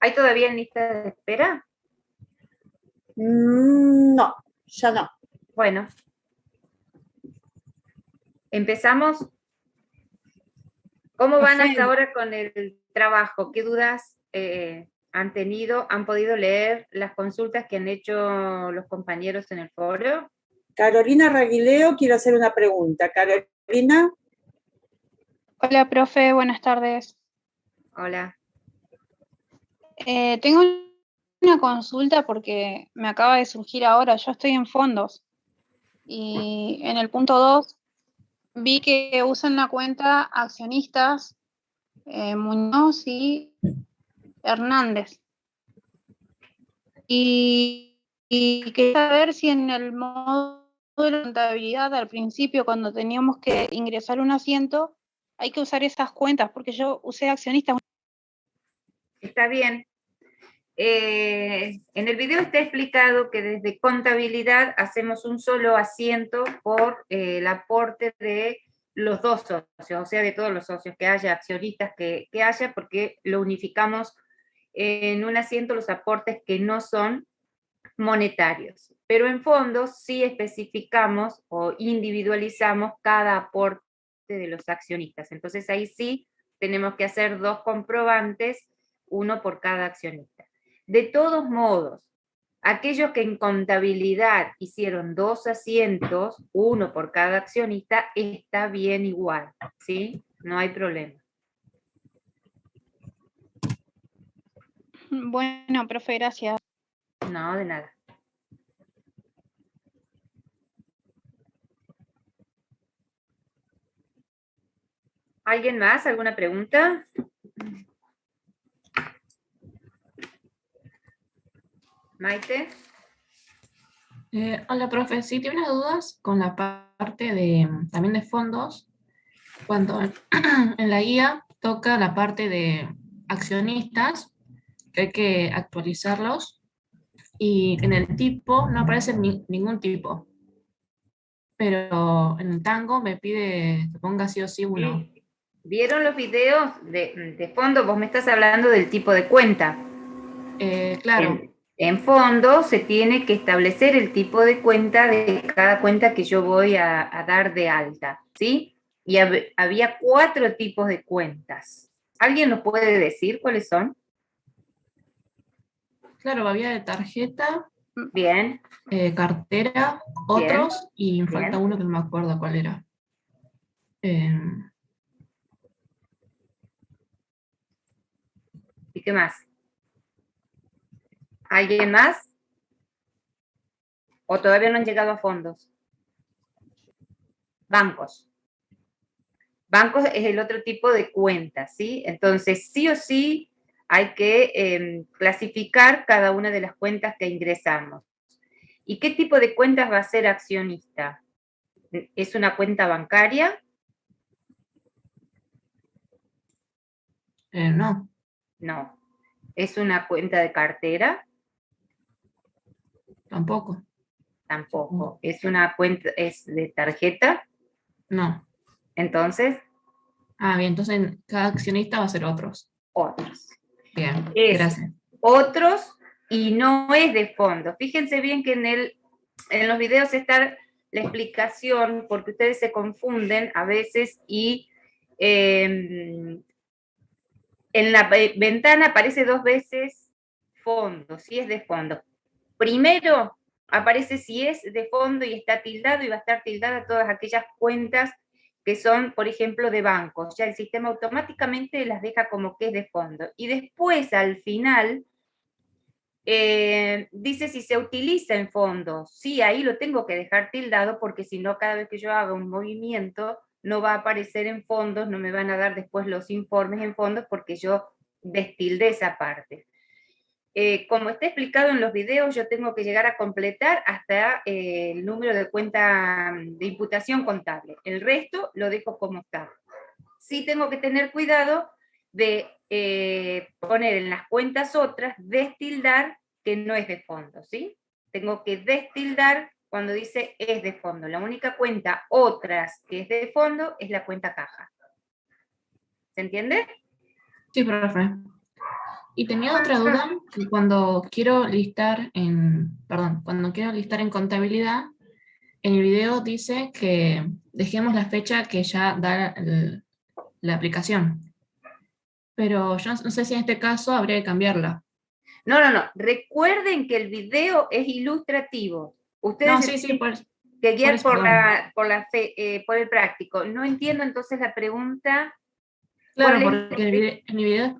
¿Hay todavía en lista de espera? No, ya no. Bueno, empezamos. ¿Cómo van hasta Profe, ahora con el trabajo? ¿Qué dudas han tenido? ¿Han podido leer las consultas que han hecho los compañeros en el foro? Carolina Raguileo quiere hacer una pregunta. Carolina. Hola, profe, buenas tardes. Hola. Tengo una consulta porque me acaba de surgir ahora. Yo estoy en fondos y en el punto 2 vi que usan la cuenta accionistas Muñoz y Hernández. Y quería saber si en el módulo de contabilidad al principio, cuando teníamos que ingresar un asiento, hay que usar esas cuentas, porque yo usé accionistas. Está bien. En el video está explicado que desde contabilidad hacemos un solo asiento por el aporte de los dos socios, o sea, de todos los socios que haya, accionistas que haya, porque lo unificamos en un asiento los aportes que no son monetarios. Pero en fondos sí especificamos o individualizamos cada aporte de los accionistas. Entonces ahí sí tenemos que hacer dos comprobantes, uno por cada accionista. De todos modos, aquellos que en contabilidad hicieron dos asientos, uno por cada accionista, está bien igual, ¿sí? No hay problema. Bueno, profe, gracias. No, de nada. ¿Alguien más? ¿Alguna pregunta? Maite. Hola, profe. Sí, tengo unas dudas con la parte de también de fondos. Cuando en la guía toca la parte de accionistas, que hay que actualizarlos, y en el tipo no aparece ningún tipo. Pero en el Tango me pide que ponga sí o sí uno. Sí. ¿Vieron los videos de fondo? Vos me estás hablando del tipo de cuenta. Claro. En fondo se tiene que establecer el tipo de cuenta de cada cuenta que yo voy a dar de alta, ¿sí? Y había 4 tipos de cuentas. ¿Alguien nos puede decir cuáles son? Claro, había de tarjeta, Bien, cartera, bien, otros, y me falta bien. uno que no me acuerdo cuál era. ¿Y qué más? ¿Alguien más? ¿O todavía no han llegado a fondos? Bancos. Bancos es el otro tipo de cuenta, ¿sí? Entonces, sí o sí hay que clasificar cada una de las cuentas que ingresamos. ¿Y qué tipo de cuentas va a ser accionista? ¿Es una cuenta bancaria? No, No. ¿Es una cuenta de cartera? tampoco. Tampoco. ¿Es una cuenta, es de tarjeta? No. Entonces, Ah, bien, entonces cada accionista va a ser otros. otros. Bien, Es gracias. otros y no es de fondo. Fíjense bien que en los videos está la explicación, porque ustedes se confunden a veces y en la ventana aparece 2 veces fondo, si es de fondo. Primero aparece si es de fondo y está tildado, y va a estar tildada todas aquellas cuentas que son, por ejemplo, de bancos. Ya el sistema automáticamente las deja como que es de fondo. Y después, al final, dice si se utiliza en fondos. Sí, ahí lo tengo que dejar tildado, porque si no, cada vez que yo haga un movimiento, no va a aparecer en fondos, no me van a dar después los informes en fondos, porque yo destildé esa parte. Como está explicado en los videos, yo tengo que llegar a completar hasta el número de cuenta de imputación contable. El resto lo dejo como está. Sí tengo que tener cuidado de poner en las cuentas otras, destildar que no es de fondo, ¿sí? Tengo que destildar cuando dice es de fondo. La única cuenta otras que es de fondo es la cuenta caja. ¿Se entiende? Sí, profe. Y tenía otra duda, que cuando quiero listar cuando quiero listar en contabilidad, en el video dice que dejemos la fecha que ya da la aplicación. Pero yo no sé si en este caso habría que cambiarla. No. Recuerden que el video es ilustrativo. Ustedes No, se sí, tienen por que guiar eso, perdón. por el práctico. No entiendo entonces la pregunta. Claro, ¿Cuál es? porque en el video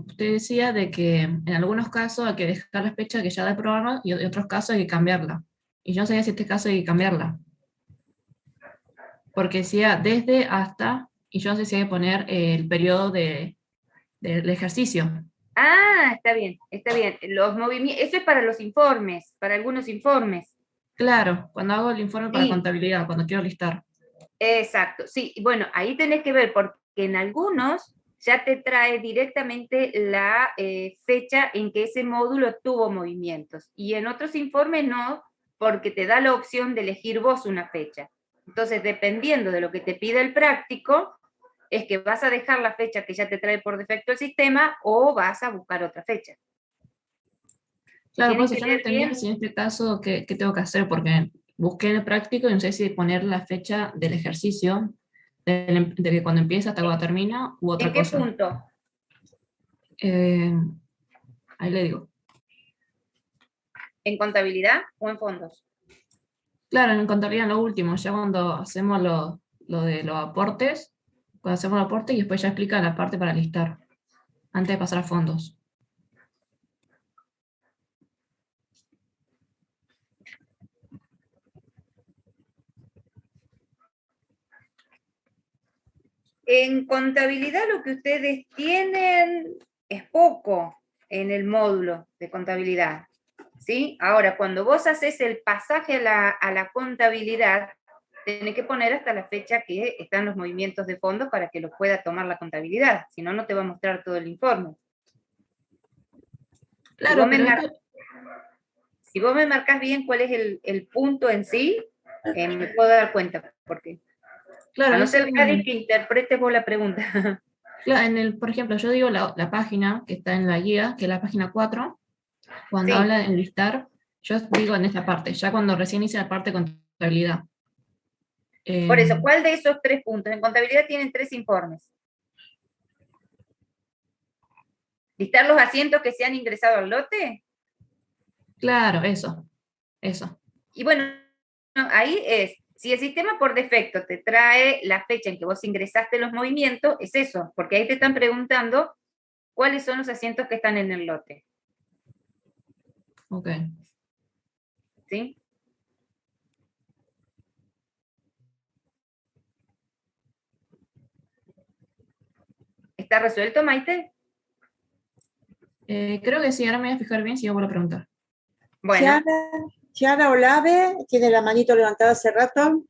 usted decía de que en algunos casos hay que dejar la fecha que ya da el programa y en otros casos hay que cambiarla. Y yo no sabía si en este caso hay que cambiarla. Porque decía desde hasta, y yo no sé si hay que poner el periodo del ejercicio. Ah, está bien, está bien. Los movimientos, eso es para los informes, para algunos informes. Claro, cuando hago el informe para Sí, contabilidad, cuando quiero listar. exacto. Sí, bueno, ahí tenés que ver, porque en algunos ya te trae directamente la fecha en que ese módulo tuvo movimientos. Y en otros informes no, porque te da la opción de elegir vos una fecha. Entonces, dependiendo de lo que te pide el práctico, es que vas a dejar la fecha que ya te trae por defecto el sistema o vas a buscar otra fecha. Claro, por Tienen eso que yo no leer entendía bien. si en este caso qué tengo que hacer, porque busqué en el práctico y no sé si poner la fecha del ejercicio, de que cuando empieza hasta cuando termina, u ¿En otra qué cosa. punto? Eh, ahí le digo. ¿En contabilidad o en fondos? Claro, en contabilidad en lo último, ya cuando hacemos lo de los aportes, cuando hacemos los aportes y después ya explica la parte para listar, antes de pasar a fondos. En contabilidad lo que ustedes tienen es poco en el módulo de contabilidad, ¿sí? Ahora, cuando vos haces el pasaje a la contabilidad, tenés que poner hasta la fecha que están los movimientos de fondos para que los pueda tomar la contabilidad, si no, no te va a mostrar todo el informe. Si vos Claro, me, pero mar- esto, si vos me marcás bien cuál es el punto en sí, me puedo dar cuenta, porque claro, a no es ser, Gladys, que interpretes vos la pregunta. claro, por ejemplo, yo digo la página que está en la guía, que es la página 4. Cuando Sí, habla de enlistar, yo digo en esta parte, ya cuando recién hice la parte de contabilidad. por eso, Em, ¿cuál de esos 3 puntos? En contabilidad tienen 3 informes. ¿Listar los asientos que se han ingresado al lote? claro, eso. Y bueno, ahí es, si el sistema por defecto te trae la fecha en que vos ingresaste los movimientos, es eso, porque ahí te están preguntando cuáles son los asientos que están en el lote, Ok. ¿sí? ¿Está resuelto, Maite? Creo que sí, ahora me voy a fijar bien si yo vuelvo a preguntar. Bueno, Chiara Olave, tiene la manito levantada hace rato.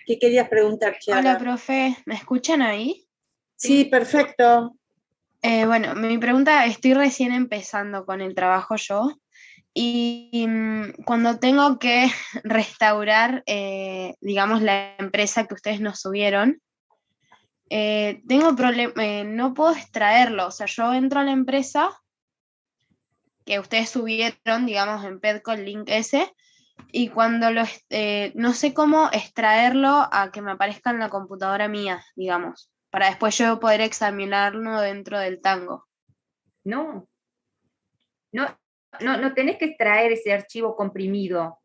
¿Qué querías preguntar, Hola, Chiara? profe, ¿me escuchan ahí? Sí, perfecto. Bueno, mi pregunta, estoy recién empezando con el trabajo yo y cuando tengo que restaurar, digamos, la empresa que ustedes nos subieron, tengo no puedo extraerlo, o sea, yo entro a la empresa que ustedes subieron, digamos, en Pedco, el link ese, y cuando no sé cómo extraerlo a que me aparezca en la computadora mía, digamos, para después yo poder examinarlo dentro del Tango. no, no tenés que extraer ese archivo comprimido.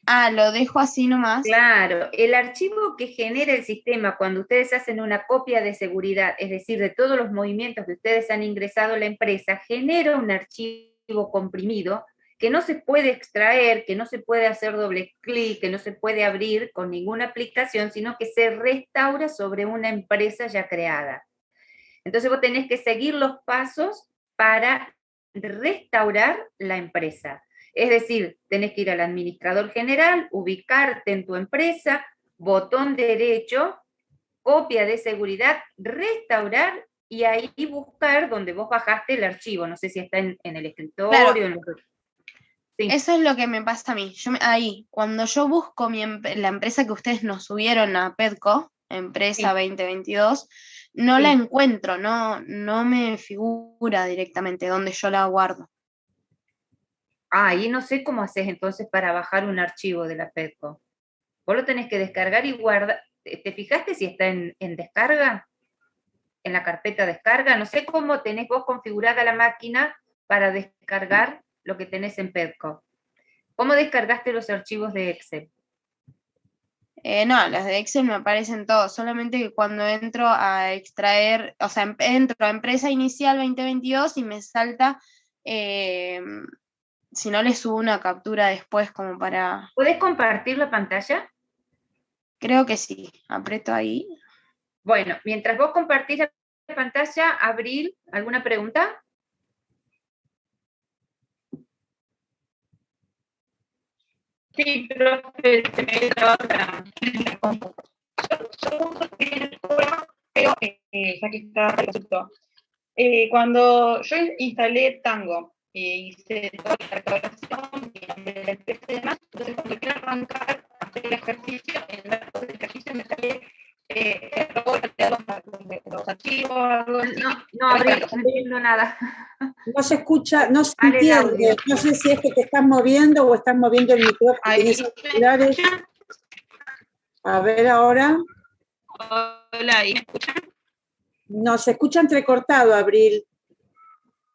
Ah, lo dejo así nomás. Claro, el archivo que genera el sistema cuando ustedes hacen una copia de seguridad, es decir, de todos los movimientos que ustedes han ingresado a la empresa, genera un archivo comprimido que no se puede extraer, que no se puede hacer doble clic, que no se puede abrir con ninguna aplicación, sino que se restaura sobre una empresa ya creada. Entonces vos tenés que seguir los pasos para restaurar la empresa. Es decir, tenés que ir al administrador general, ubicarte en tu empresa, botón derecho, copia de seguridad, restaurar y ahí buscar donde vos bajaste el archivo. No sé si está en el Claro, escritorio. Sí. eso es lo que me pasa a mí. Ahí, cuando yo busco la empresa que ustedes nos subieron a Pedco, empresa Sí. 2022, no la Sí. encuentro, no me figura directamente donde yo la guardo. Ahí no sé cómo haces entonces para bajar un archivo de la Petco. Vos lo tenés que descargar y guardar. ¿Te fijaste si está en descarga? En la carpeta descarga. No sé cómo tenés vos configurada la máquina para descargar lo que tenés en Petco. ¿Cómo descargaste los archivos de Excel? No, las de Excel me aparecen todos, solamente que cuando entro a extraer, o sea, entro a empresa inicial 2022 y me salta, si no le subo una captura después como para, ¿Podés compartir la pantalla? creo que sí, aprieto ahí. Bueno, mientras vos compartís la pantalla, Abril, ¿alguna pregunta? Sí, profe, se me traba la compu. Yo pero ya que está el consulto, cuando yo instalé Tango, hice toda la restauración y la empresa y demás, entonces cuando quiero arrancar a hacer el ejercicio, en el datos del ejercicio me sale los archivos, algo así. No, Abril, no entiendo nada. No se escucha, no se Vale el audio. entiende. No sé si es que te estás moviendo o estás moviendo el micrófono. Ahí Tenés me auriculares. escuchan. A ver ahora. Hola, ¿ahí me escuchan? No, se escucha entrecortado, Abril.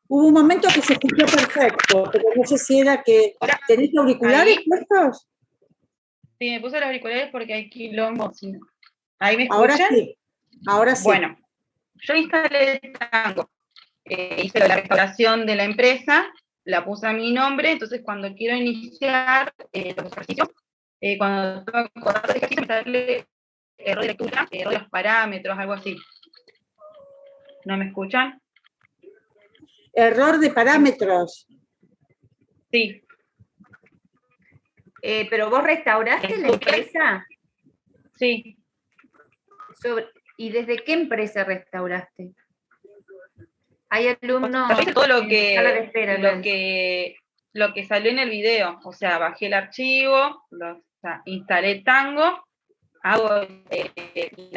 Hubo un momento que se escuchó perfecto, pero no sé si era que... ¿Tenés auriculares Ahí. puestos? Sí, me puse los auriculares porque hay quilombo. Sí. ¿Ahí me escuchan? Ahora sí, ahora sí. Bueno, yo instalé Tango, hice la restauración de la empresa, la puse a mi nombre, entonces cuando quiero iniciar los ejercicios, cuando tengo que correr el ejercicio me sale error de lectura, error de los parámetros, algo así. ¿No me escuchan? Error de parámetros. Sí. Pero vos restauraste la empresa. Sí. ¿Y desde qué empresa restauraste? Hay alumnos. Yo hice todo lo en sala de espera, lo que salió en el video, o sea, bajé el archivo, o sea, instalé Tango, hago la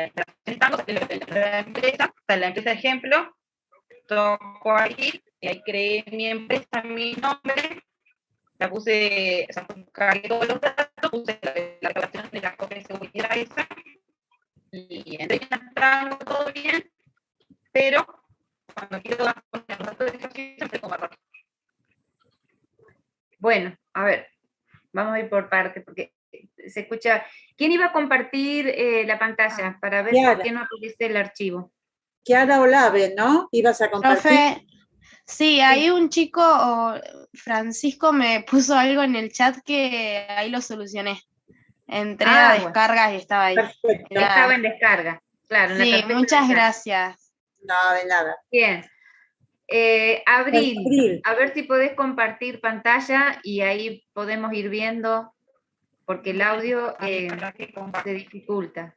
instalación de Tango, la empresa, o sea, la empresa de ejemplo, toco ahí, y ahí creé mi empresa, mi nombre, la puse, o sea, cargué todos los datos, puse la grabación de la copia de seguridad esa, y entré en Tango, todo bien, pero cuando quiero poner los datos de ejercicio, me tengo error. Bueno, a ver, vamos a ir por partes porque se escucha. ¿Quién iba a compartir la pantalla para ver por qué no aparece el archivo? Kiara Olave, ¿no? Ibas a compartir. Profe, sí, hay un chico, Francisco me puso algo en el chat que ahí lo solucioné. Entré a bueno. descargas y estaba ahí. Perfecto. Estaba en descarga, claro. En la Sí, carpeta muchas de gracias. No, de nada. Bien. Abril, Abril. a ver si podés compartir pantalla y ahí podemos ir viendo, porque el audio se dificulta.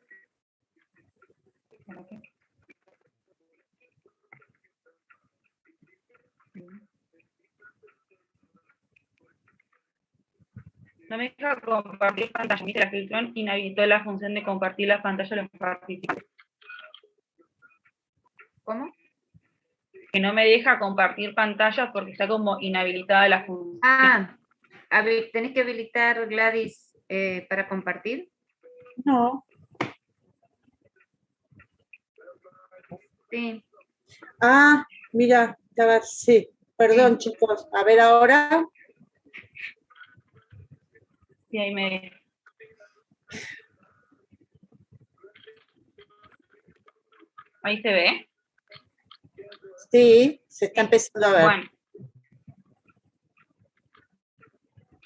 No me deja compartir pantalla. Me dice la filtrón inhabilitó la función de compartir la pantalla a los participantes. ¿Cómo? Que no me deja compartir pantalla porque está como inhabilitada la función. A ver, ¿tenés que habilitar, Gladys, para compartir? No. Sí. Ah, mira, estaba, sí. Perdón, chicos. A ver ahora. Sí, ahí me... Ahí se ve. Sí, se está empezando a ver. Bueno.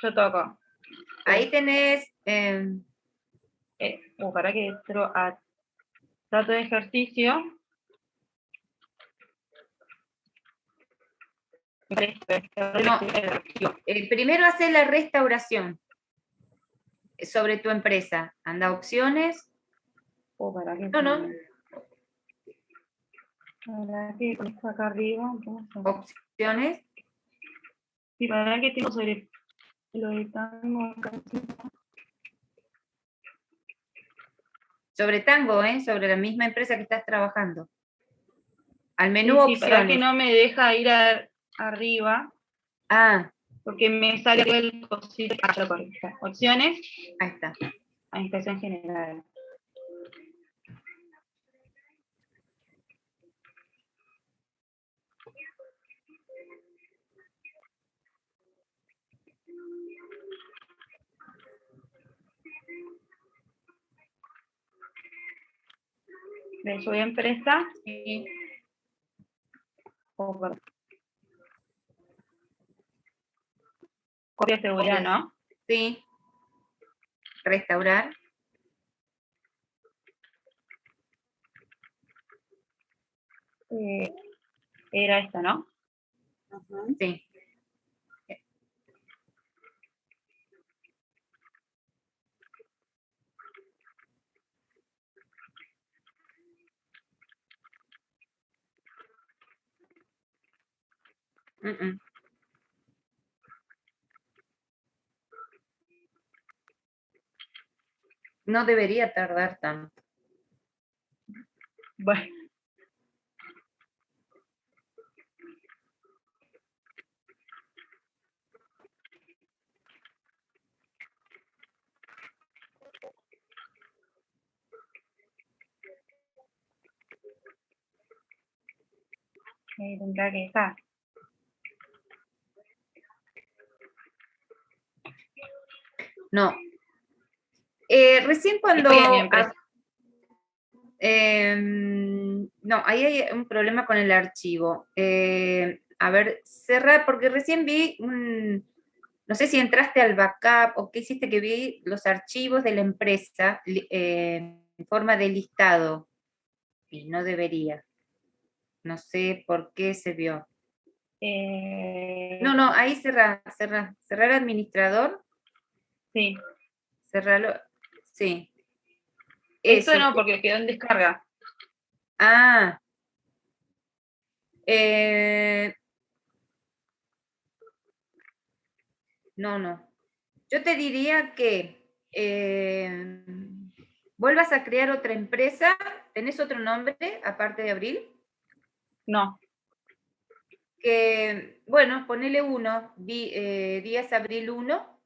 Yo toco. Ahí tenés... para que entro a datos de ejercicio. No, primero hacer la restauración sobre tu empresa. Anda a opciones. Para que No. Para que está acá arriba. Opciones. Sí, para que tengo sobre lo de Tango acá. Sobre Tango, sobre la misma empresa que estás trabajando. Al Sí, menú sí, para que opciones. no me deja ir arriba, Ah, porque me sale el cosito. Ah, ya lo corrí, está. Opciones, ahí está. administración general. Le subí a empresa. Sí. Oh, perdón. Copia de seguridad, ¿no? Sí. Restaurar. Era esta, ¿no? Ajá. Sí. Mm, mm. No debería tardar tanto. Bueno. Tendrá que estar. No. Recién cuando... Estoy en mi empresa. No, ahí hay un problema con el archivo. A ver, cerrar, porque recién vi no sé si entraste al backup o qué hiciste, que vi los archivos de la empresa en forma de listado. Y no debería. No sé por qué se vio. No, ahí cerrar administrador, Sí. cerrarlo, sí. Esto Eso. no, porque quedó en descarga. Ah. No. Yo te diría que vuelvas a crear otra empresa. ¿Tenés otro nombre aparte de Abril? No. Que, bueno, ponele uno, Díaz Abril 1.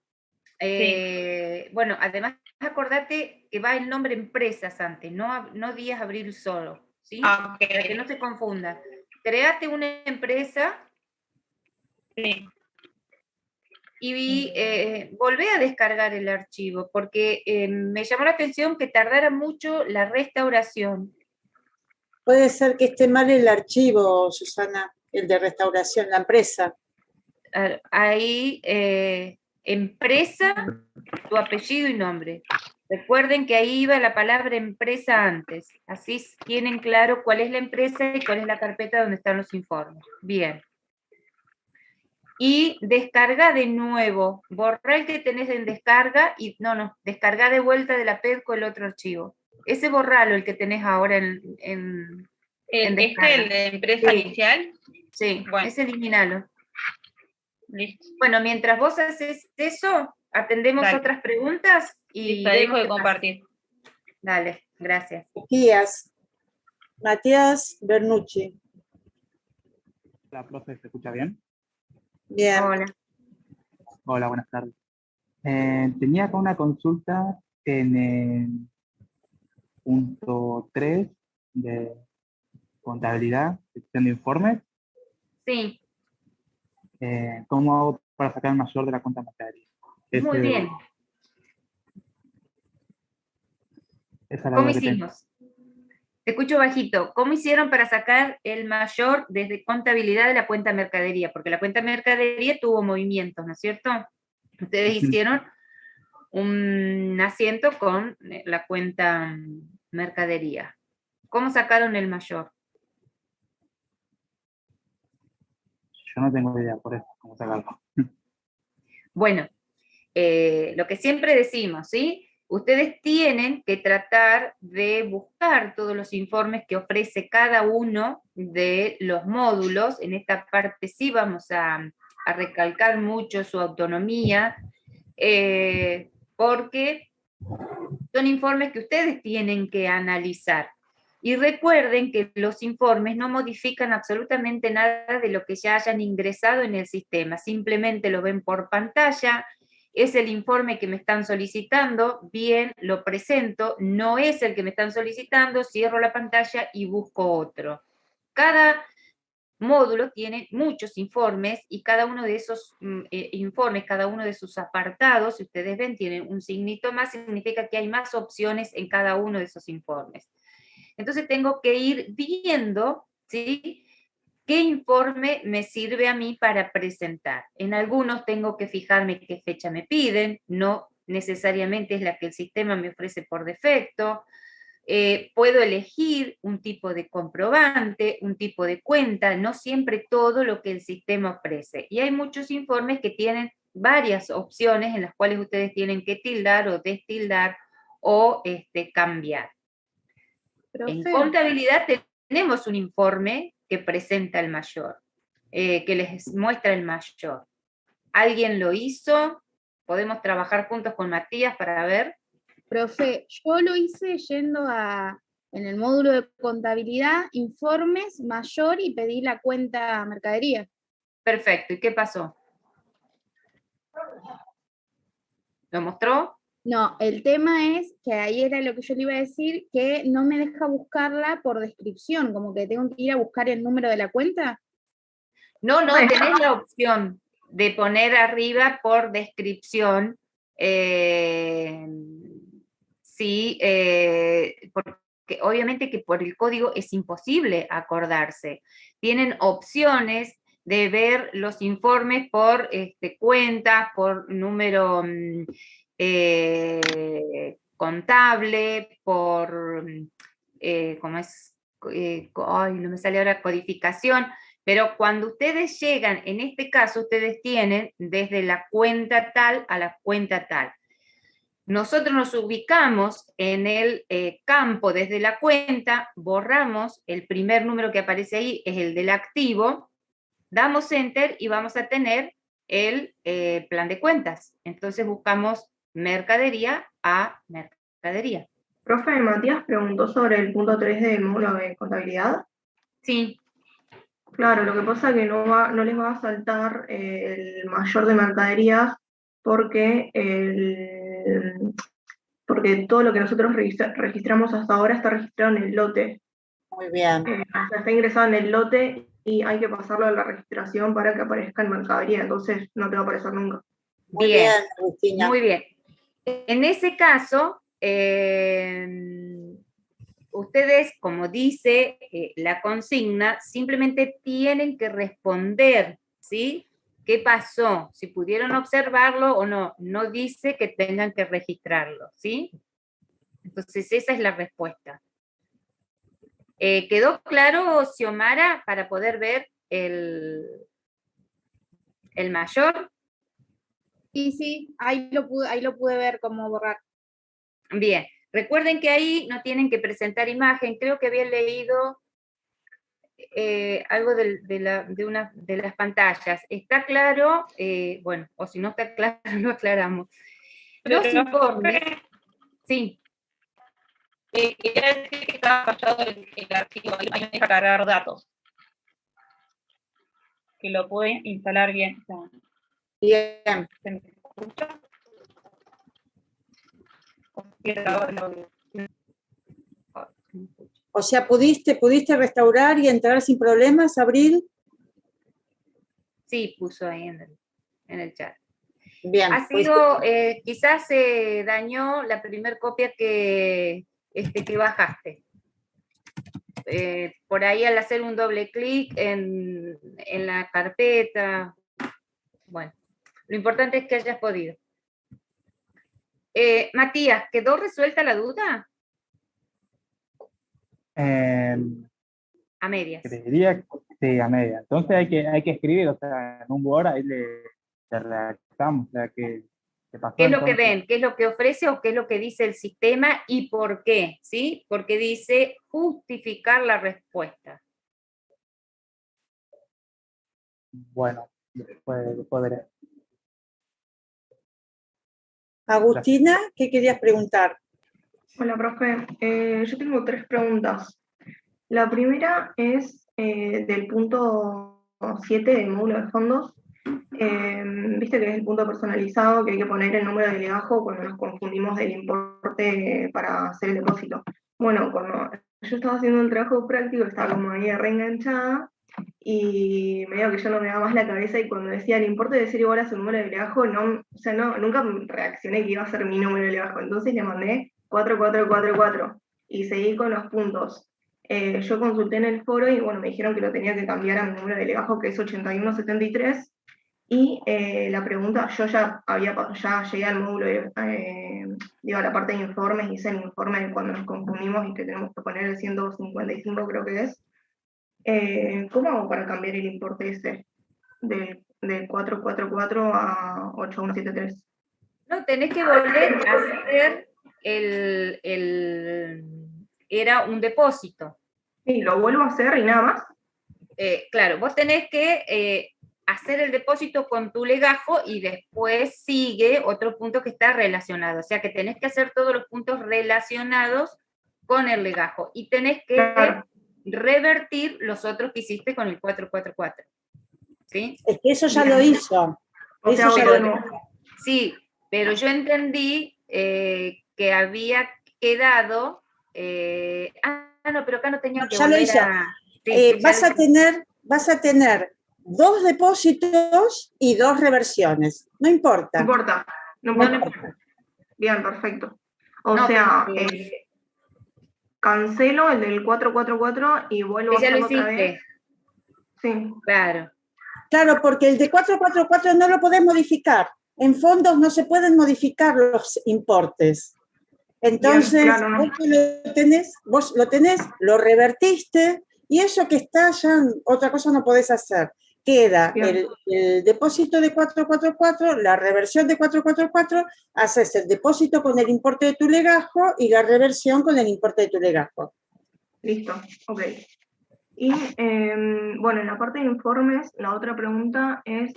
Bueno, además acordate que va el nombre empresas antes, no Díaz Abril solo, ¿sí? Ah, ok. Para que no se confunda. Create una empresa Sí. y volvé a descargar el archivo, porque me llamó la atención que tardara mucho la restauración. Puede ser que esté mal el archivo, Susana, el de restauración, la empresa. Ahí, empresa, tu apellido y nombre. Recuerden que ahí iba la palabra empresa antes, así tienen claro cuál es la empresa y cuál es la carpeta donde están los informes. Bien. Y descarga de nuevo, borra el que tenés en descarga y descarga de vuelta de la PEDCO el otro archivo. Ese borralo, el que tenés ahora en descarga. El de empresa Sí. inicial. Sí, Bueno. ese eliminalo. Listo. Bueno, mientras vos haces eso, atendemos Dale. otras preguntas y Listo, dejo vemos de qué pasa. compartir. Dale, gracias. Matías. Matías Bernucci. Hola, profe, ¿se escucha bien? Bien. Hola. Hola, buenas tardes. Tenía acá una consulta en el punto 3 de contabilidad, sección de informes. Sí, ¿Cómo hago para sacar el mayor de la cuenta bancaria? muy bien. Esa es la ¿Cómo duda que tengo. hicimos? Te escucho bajito. ¿Cómo hicieron para sacar el mayor desde contabilidad de la cuenta mercadería? Porque la cuenta mercadería tuvo movimientos, ¿no es cierto? Ustedes hicieron un asiento con la cuenta mercadería. ¿Cómo sacaron el mayor? Yo no tengo idea por eso, cómo sacarlo. Bueno, lo que siempre decimos, ¿sí? Ustedes tienen que tratar de buscar todos los informes que ofrece cada uno de los módulos. En esta parte sí vamos a recalcar mucho su autonomía, porque Son informes que ustedes tienen que analizar. Y recuerden que los informes no modifican absolutamente nada de lo que ya hayan ingresado en el sistema, simplemente lo ven por pantalla, es el informe que me están solicitando, bien, lo presento, no es el que me están solicitando, cierro la pantalla y busco otro. Cada módulo tiene muchos informes y cada uno de esos informes, cada uno de sus apartados, si ustedes ven, tienen un signito más, significa que hay más opciones en cada uno de esos informes. Entonces tengo que ir viendo, ¿sí?, qué informe me sirve a mí para presentar. En algunos tengo que fijarme qué fecha me piden, no necesariamente es la que el sistema me ofrece por defecto. Puedo elegir un tipo de comprobante, un tipo de cuenta, no siempre todo lo que el sistema ofrece. Y hay muchos informes que tienen varias opciones en las cuales ustedes tienen que tildar o destildar o cambiar. En Profe, contabilidad tenemos un informe que presenta el mayor, que les muestra el mayor. ¿Alguien lo hizo? Podemos trabajar juntos con Matías para ver. profe, yo lo hice en el módulo de contabilidad, informes, mayor y pedí la cuenta mercadería. Perfecto, ¿y qué pasó? ¿Lo mostró? No, el tema es que ahí era lo que yo le iba a decir, que no me deja buscarla por descripción, como que tengo que ir a buscar el número de la cuenta. No, tenés la opción de poner arriba por descripción, sí, porque obviamente que por el código es imposible acordarse. Tienen opciones de ver los informes por cuentas, por número contable, por, ¿cómo es? Ay, no me sale ahora, codificación. Pero cuando ustedes llegan, en este caso, ustedes tienen desde la cuenta tal a la cuenta tal. Nosotros nos ubicamos en el campo desde la cuenta, borramos, el primer número que aparece ahí es el del activo, damos enter y vamos a tener el plan de cuentas. Entonces buscamos mercadería a mercadería. Profe, Matías preguntó sobre el punto 3 del módulo de contabilidad. Sí, Claro, lo que pasa es que no les va a saltar el mayor de mercaderías porque, porque todo lo que nosotros registramos hasta ahora está registrado en el lote. Muy bien. O sea, está ingresado en el lote y hay que pasarlo a la registración para que aparezca en mercadería, entonces no te va a aparecer nunca. Muy bien, bien, Agustina. muy bien. En ese caso, ustedes, como dice la consigna, simplemente tienen que responder, ¿sí? ¿Qué pasó? Si pudieron observarlo o no. No dice que tengan que registrarlo, ¿sí? Entonces esa es la respuesta. ¿Quedó claro, Xiomara, para poder ver el mayor? Sí, ahí lo pude ver cómo borrar. Bien, recuerden que ahí no tienen que presentar imagen. Creo que había leído algo de una de las pantallas. ¿Está claro? Bueno, o si no está claro, lo aclaramos. Los informes, sí. Quería decir que estaba fallado el archivo, ahí me deja cargar datos. Que lo pueden instalar bien. Bien. ¿Se me escucha? O sea, ¿pudiste restaurar y entrar sin problemas, Abril? Sí, puso ahí en el chat. Bien. Ha sido, quizás se dañó la primer copia que bajaste. Por ahí al hacer un doble clic en la carpeta. Bueno, lo importante es que hayas podido. Matías, ¿quedó resuelta la duda? A medias. Creería que sí, a media. Entonces hay que escribir, o sea, en un Word ahí le redactamos, o sea, que pasó ¿Qué es lo que entonces. ven? ¿Qué es lo que ofrece o qué es lo que dice el sistema y por qué? ¿Sí? Porque dice justificar la respuesta. Bueno, después veré. Agustina, ¿qué querías preguntar? Hola, profe. Yo tengo 3 preguntas. La primera es del punto 7 del módulo de fondos. Viste que es el punto personalizado, que hay que poner el número de legajo cuando nos confundimos del importe para hacer el depósito. Bueno, cuando yo estaba haciendo un trabajo práctico, estaba como ahí reenganchada y medio que yo no me daba más la cabeza, y cuando decía el importe debe ser igual a su número de legajo, no, o sea, no, nunca reaccioné que iba a ser mi número de legajo. Entonces le mandé 4444 y seguí con los puntos. Yo consulté en el foro y bueno, me dijeron que lo tenía que cambiar a mi número de legajo, que es 8173. Y la pregunta, yo ya llegué al módulo, digo, a la parte de informes, hice el informe de cuando nos confundimos y que tenemos que poner el 155, creo que es. ¿Cómo hago para cambiar el importe ese del 444 a 8173? No, tenés que volver a hacer era un depósito. Sí, lo vuelvo a hacer y nada más. Claro, vos tenés que hacer el depósito con tu legajo y después sigue otro punto que está relacionado. O sea que tenés que hacer todos los puntos relacionados con el legajo y tenés que Claro. revertir los otros que hiciste con el 444. ¿Sí? Es que eso ya Bien. lo hizo. O sea, Eso ya voy lo de hizo. nuevo. Sí, pero yo entendí que había quedado. No, pero acá no tenía que Ya lo volver hizo. a. Sí, ya Vas a tener 2 depósitos y 2 reversiones. No No importa. importa, no No, importa. no, Bien, perfecto. O No, sea, porque- cancelo el del 444 y vuelvo a ya lo hacerlo otra vez. hiciste, Sí, claro. Claro, porque el de 444 no lo podés modificar. En fondos no se pueden modificar los importes. Entonces, Bien, claro, no. vos lo tenés, lo revertiste, y eso que está ya, otra cosa no podés hacer. Queda Bien. el depósito de 444, la reversión de 444, haces el depósito con el importe de tu legajo y la reversión con el importe de tu legajo. Listo, ok. Y bueno, en la parte de informes, la otra pregunta es,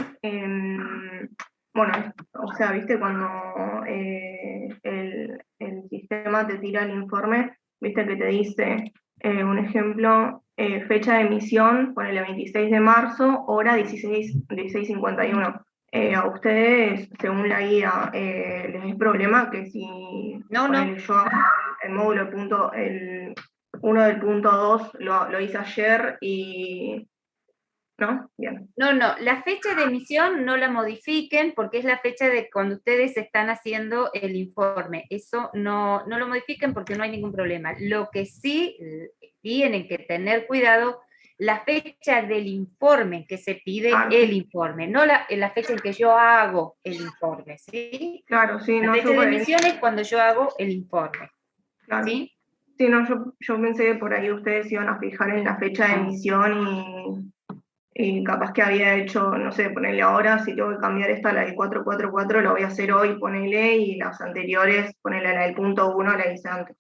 bueno, o sea, viste, cuando el sistema te tira el informe, viste que te dice, un ejemplo, fecha de emisión, ponele 26 de marzo, hora 16:51. A ustedes, según la guía, ¿les es problema que si No. ponele yo el módulo punto, uno del punto 2 lo hice ayer y... ¿No? Bien. No, la fecha de emisión no la modifiquen porque es la fecha de cuando ustedes están haciendo el informe. Eso no lo modifiquen porque no hay ningún problema. Lo que sí tienen que tener cuidado, la fecha del informe que se pide el informe, no la fecha en que yo hago el informe, ¿sí? Claro, sí, La no, fecha yo de por ahí, emisión es cuando yo hago el informe, claro. ¿sí? Sí, no, yo pensé que por ahí ustedes iban a fijar en la fecha de emisión y capaz que había hecho, no sé, ponerle ahora, si tengo que cambiar esta, la del 444, lo voy a hacer hoy, ponele, y las anteriores, ponele la del punto 1, la hice antes.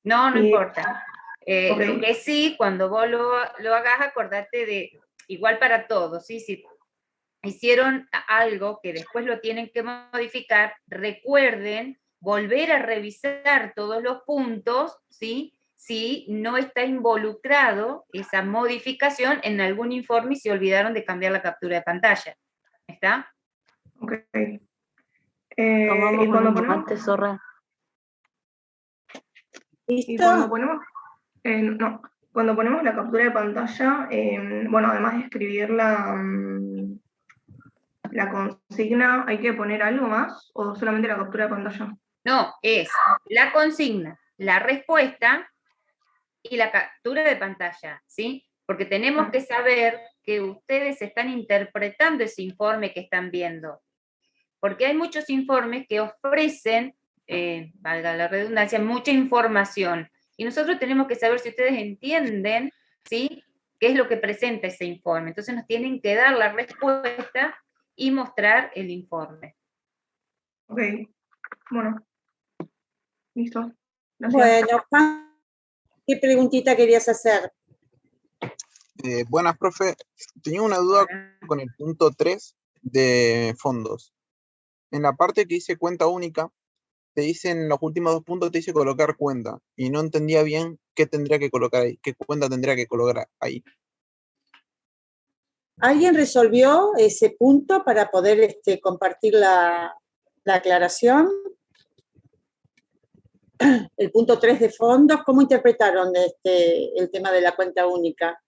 No Y- importa. ok. Lo que sí, cuando vos lo hagas, acordate de, igual para todos, ¿sí? Si hicieron algo que después lo tienen que modificar, recuerden volver a revisar todos los puntos, ¿sí? Si no está involucrado esa modificación en algún informe y se olvidaron de cambiar la captura de pantalla. ¿Está? Ok. Tomamos Y cuando unos ponemos... mates, zorra. Y cuando ¿Listo? ponemos, no, cuando ponemos la captura de pantalla, bueno, además de escribir la consigna, ¿hay que poner algo más o solamente la captura de pantalla? No, es la consigna, la respuesta y la captura de pantalla, ¿sí? Porque tenemos que saber que ustedes están interpretando ese informe que están viendo. Porque hay muchos informes que ofrecen, valga la redundancia, mucha información. Y nosotros tenemos que saber si ustedes entienden, ¿sí? ¿Qué es lo que presenta ese informe? Entonces nos tienen que dar la respuesta y mostrar el informe. Ok, bueno, listo. Gracias. Bueno, Juan, ¿qué preguntita querías hacer? Buenas, profe. Tenía una duda con el punto 3 de fondos. en la parte que dice cuenta única, te dicen en los últimos 2 puntos, te dice colocar cuenta. Y no entendía bien qué tendría que colocar ahí, qué cuenta tendría que colocar ahí. ¿Alguien resolvió ese punto para poder compartir la aclaración? El punto 3 de fondos, ¿cómo interpretaron el tema de la cuenta única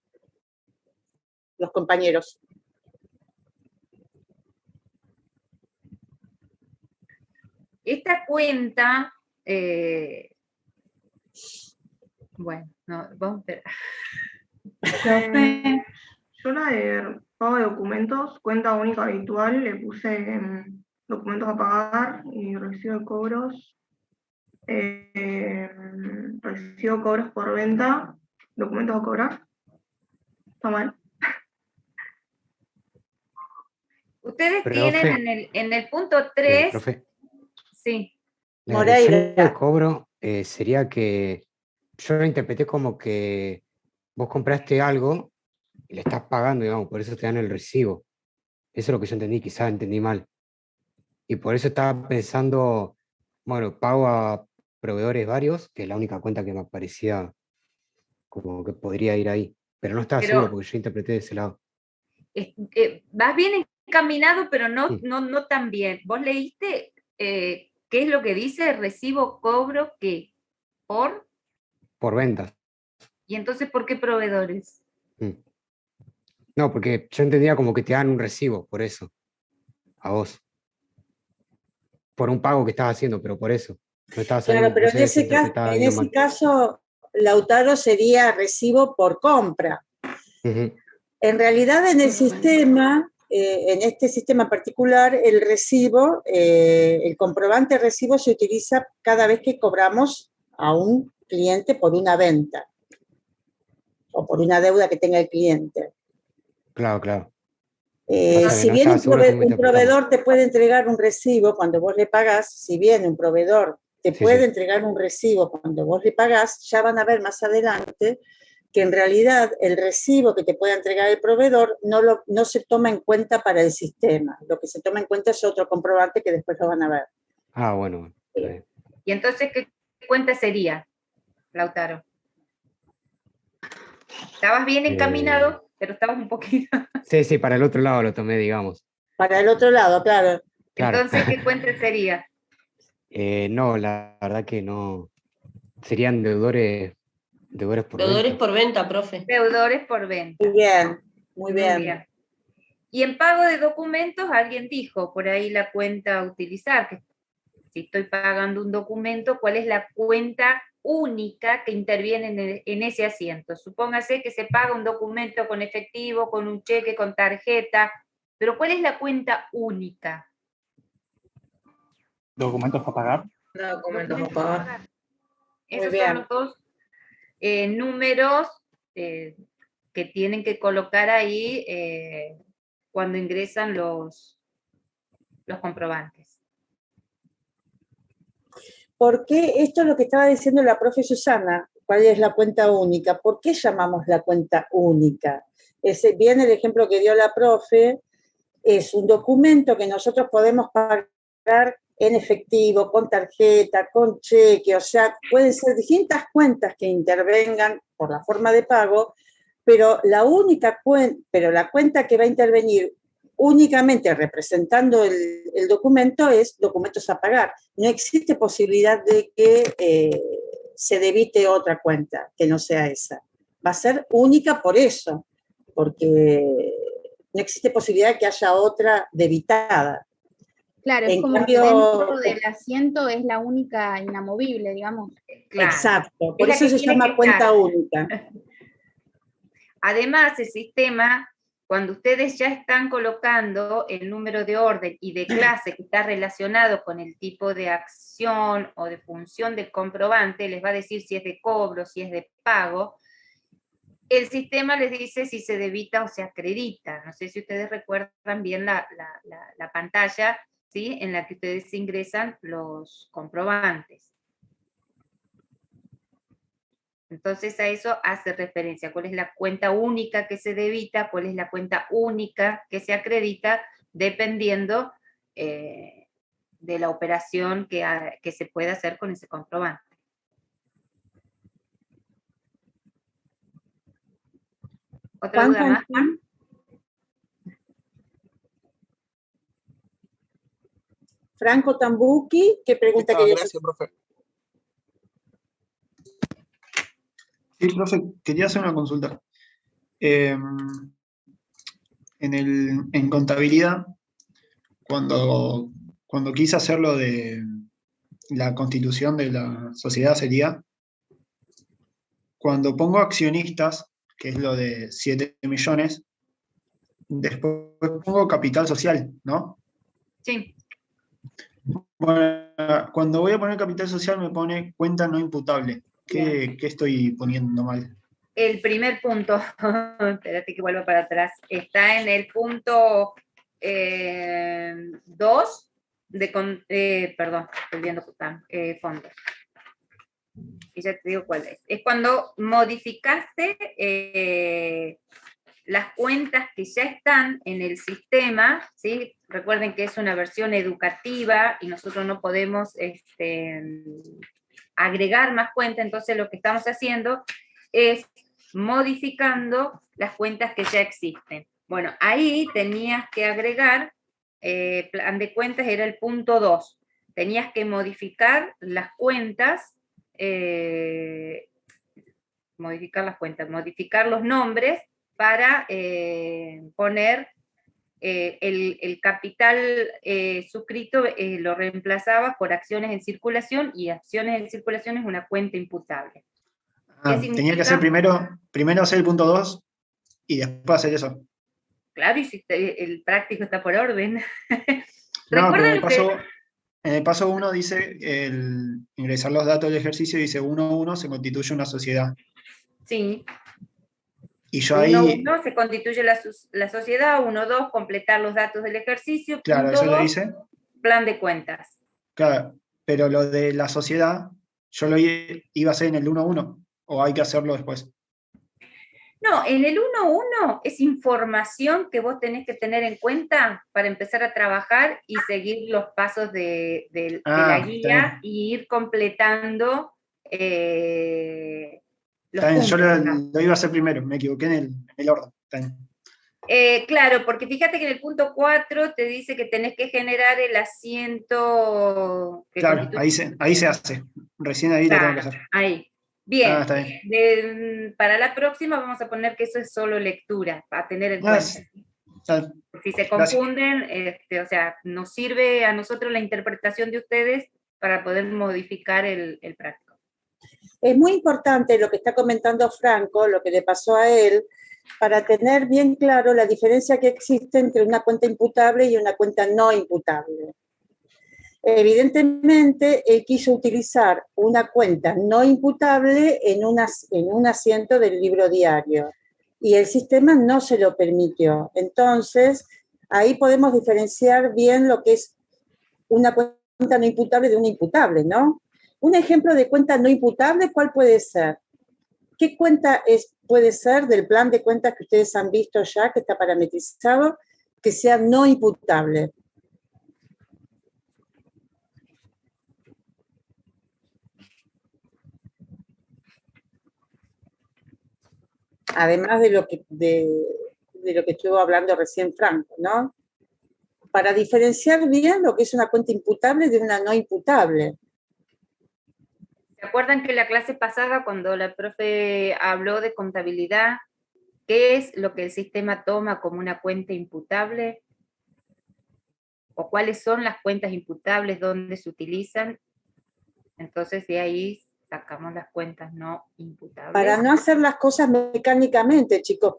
los compañeros? Esta cuenta, bueno, no, vamos a esperar. Yo la de pago de documentos, cuenta única habitual, le puse documentos a pagar y recibo de cobros. Recibo cobros por venta, documentos a cobrar. ¿Está mal? Ustedes Profe. tienen en el punto 3, Profe, sí, la recibo de Moreira. cobro sería que yo lo interpreté como que vos compraste algo y le estás pagando, digamos, por eso te dan el recibo. Eso es lo que yo entendí, quizás entendí mal. Y por eso estaba pensando, bueno, pago a proveedores varios, que es la única cuenta que me aparecía como que podría ir ahí. Pero no estaba seguro pero porque yo interpreté de ese lado. vas bien encaminado, pero no, Mm. no tan bien. ¿Vos leíste qué es lo que dice recibo, cobro, qué? ¿Por? Por ventas. ¿Y entonces por qué proveedores? Mm. No, porque yo entendía como que te dan un recibo, por eso, a vos. Por un pago que estás haciendo, pero por eso. No estaba Claro, sabiendo, pero no sé si interpretaba bien o mal. caso, Lautaro sería recibo por compra. Ujú. En realidad, en el sistema, en este sistema particular, el recibo, el comprobante de recibo se utiliza cada vez que cobramos a un cliente por una venta o por una deuda que tenga el cliente. Claro, claro. Pasa que Si no bien estaba seguro cómo un interpretarlo. proveedor te puede entregar un recibo cuando vos le pagás, si bien un proveedor te Sí, puede sí. entregar un recibo cuando vos le pagás, ya van a ver más adelante que en realidad el recibo que te puede entregar el proveedor no se toma en cuenta para el sistema. Lo que se toma en cuenta es otro comprobante que después lo van a ver. Ah, bueno, está bien. ¿Y entonces qué cuenta sería, Lautaro? Estabas bien encaminado, pero estabas un poquito. Sí, sí, para el otro lado lo tomé, digamos. Para el otro lado, claro. Claro. Entonces, ¿qué cuenta sería? No, la verdad que no. Serían deudores por Deudores venta. por venta, profe. Deudores por venta. Muy bien, muy Muy bien. bien. Y en pago de documentos, alguien dijo por ahí la cuenta a utilizar, que si estoy pagando un documento, ¿cuál es la cuenta única que interviene en ese asiento? Supóngase que se paga un documento con efectivo, con un cheque, con tarjeta, pero ¿cuál es la cuenta única? ¿Documentos a pagar? Documentos a pagar. Esos bien. son los dos números que tienen que colocar ahí cuando ingresan los comprobantes. ¿Por qué? Esto es lo que estaba diciendo la profe Susana, ¿cuál es la cuenta única? ¿Por qué llamamos la cuenta única? Bien el ejemplo que dio la profe, es un documento que nosotros podemos pagar en efectivo, con tarjeta, con cheque, o sea, pueden ser distintas cuentas que intervengan por la forma de pago, pero la cuenta que va a intervenir únicamente representando el documento es documentos a pagar. No existe posibilidad de que se debite otra cuenta que no sea esa. Va a ser única por eso, porque no existe posibilidad de que haya otra debitada. Claro, es En como cambio, que dentro del asiento es la única inamovible, digamos. Claro. Exacto, por Es la eso que se tiene llama que cuenta estar. única. Además, el sistema, cuando ustedes ya están colocando el número de orden y de clase que está relacionado con el tipo de acción o de función del comprobante, les va a decir si es de cobro, si es de pago. El sistema les dice si se debita o se acredita. No sé si ustedes recuerdan bien la pantalla, ¿sí?, en la que ustedes ingresan los comprobantes. Entonces a eso hace referencia. ¿Cuál es la cuenta única que se debita? ¿Cuál es la cuenta única que se acredita? Dependiendo de la operación que se puede hacer con ese comprobante. ¿Otra duda más, Juan? Franco Tambucchi, ¿qué pregunta querías hacer? Gracias, profe. Sí, profe, quería hacer una consulta. En contabilidad, cuando quise hacer lo de la constitución de la sociedad sería, cuando pongo accionistas, que es lo de 7 millones, después pongo capital social, ¿no? Sí. Bueno, cuando voy a poner capital social me pone cuenta no imputable. ¿Qué estoy poniendo mal? El primer punto, espérate que vuelvo para atrás, está en el punto 2 perdón, estoy viendo fondos. Y ya te digo cuál es. Es cuando modificaste las cuentas que ya están en el sistema, ¿sí? Recuerden que es una versión educativa y nosotros no podemos agregar más cuentas, entonces lo que estamos haciendo es modificando las cuentas que ya existen. Bueno, ahí tenías que agregar, plan de cuentas era el punto 2, tenías que modificar las cuentas, modificar los nombres para poner el capital suscrito, lo reemplazaba por acciones en circulación, y acciones en circulación es una cuenta imputable. Tenía que hacer primero hacer el punto 2 y después hacer eso. Claro, y si el práctico está por orden. No, pero en el paso 1 dice, ingresar los datos del ejercicio, dice 1.1 se constituye una sociedad. Sí. Y yo ahí... 1.1 se constituye la sociedad, 1.2 completar los datos del ejercicio, claro, punto eso lo 2, hice. plan de cuentas. Claro, pero lo de la sociedad, yo lo iba a hacer en el 1.1, o hay que hacerlo después. No, en el 1.1 es información que vos tenés que tener en cuenta para empezar a trabajar y seguir los pasos de la guía y ir completando los está bien, puntos. yo lo iba a hacer primero, me equivoqué en el orden. Está bien. Claro, porque fíjate que en el punto 4 te dice que tenés que generar el asiento... Claro, ahí se hace. Recién ahí lo tengo que hacer. Ahí. Bien, está bien. Para la próxima vamos a poner que eso es solo lectura, para tener en cuenta. Si se confunden, o sea, nos sirve a nosotros la interpretación de ustedes para poder modificar el práctico. Es muy importante lo que está comentando Franco, lo que le pasó a él, para tener bien claro la diferencia que existe entre una cuenta imputable y una cuenta no imputable. Evidentemente, él quiso utilizar una cuenta no imputable en un asiento del libro diario, y el sistema no se lo permitió. Entonces, ahí podemos diferenciar bien lo que es una cuenta no imputable de una imputable, ¿no? Un ejemplo de cuenta no imputable, ¿cuál puede ser? ¿Qué cuenta puede ser del plan de cuentas que ustedes han visto ya, que está parametrizado, que sea no imputable? Además de lo que estuvo hablando recién Franco, ¿no? Para diferenciar bien lo que es una cuenta imputable de una no imputable. ¿Se acuerdan que la clase pasada, cuando la profe habló de contabilidad, qué es lo que el sistema toma como una cuenta imputable? ¿O cuáles son las cuentas imputables, dónde se utilizan? Entonces, de ahí sacamos las cuentas no imputables. Para no hacer las cosas mecánicamente, chicos,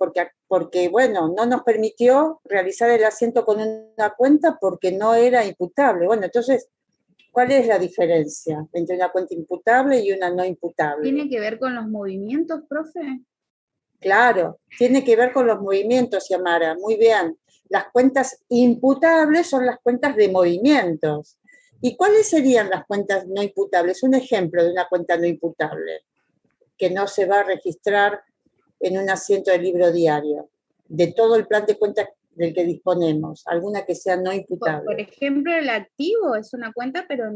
porque bueno, no nos permitió realizar el asiento con una cuenta porque no era imputable. Bueno, entonces, ¿cuál es la diferencia entre una cuenta imputable y una no imputable? ¿Tiene que ver con los movimientos, profe? Claro, tiene que ver con los movimientos, Xiomara, muy bien. Las cuentas imputables son las cuentas de movimientos. ¿Y cuáles serían las cuentas no imputables? Un ejemplo de una cuenta no imputable que no se va a registrar en un asiento del libro diario, de todo el plan de cuentas del que disponemos, alguna que sea no Por imputable. ejemplo, el activo es una cuenta, pero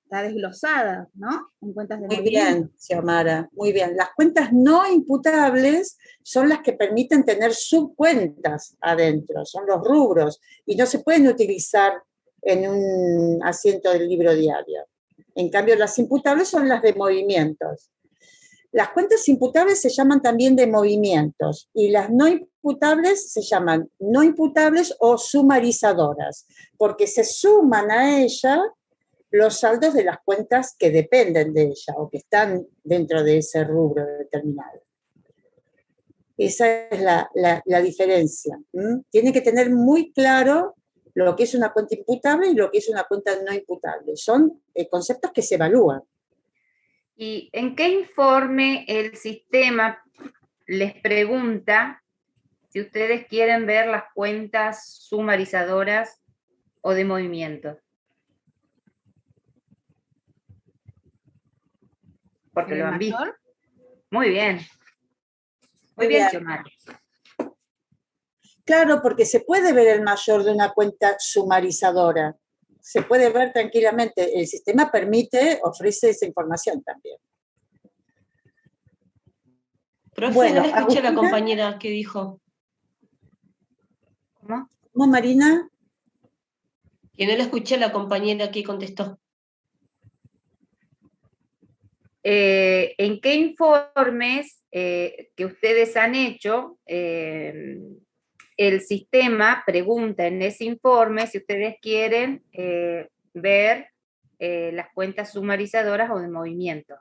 está desglosada, ¿no? En cuentas de Muy movimiento. bien, Xiomara, muy bien. Las cuentas no imputables son las que permiten tener subcuentas adentro, son los rubros, y no se pueden utilizar en un asiento del libro diario. En cambio, las imputables son las de movimientos. Las cuentas imputables se llaman también de movimientos, y las no imputables se llaman no imputables o sumarizadoras, porque se suman a ella los saldos de las cuentas que dependen de ella o que están dentro de ese rubro determinado. Esa es la diferencia. Tiene que tener muy claro lo que es una cuenta imputable y lo que es una cuenta no imputable. Son conceptos que se evalúan. ¿Y en qué informe el sistema les pregunta si ustedes quieren ver las cuentas sumarizadoras o de movimiento? Porque lo han visto. Muy bien. Muy bien, Xiomara. Claro, porque se puede ver el mayor de una cuenta sumarizadora. Se puede ver tranquilamente. El sistema ofrece esa información también. Profe, Bueno, no le escuché a la Agustina. compañera que dijo. ¿Cómo, Marina? Que no le escuché a la compañera que contestó. ¿En qué informes que ustedes han hecho, el sistema pregunta en ese informe si ustedes quieren ver las cuentas sumarizadoras o de movimiento?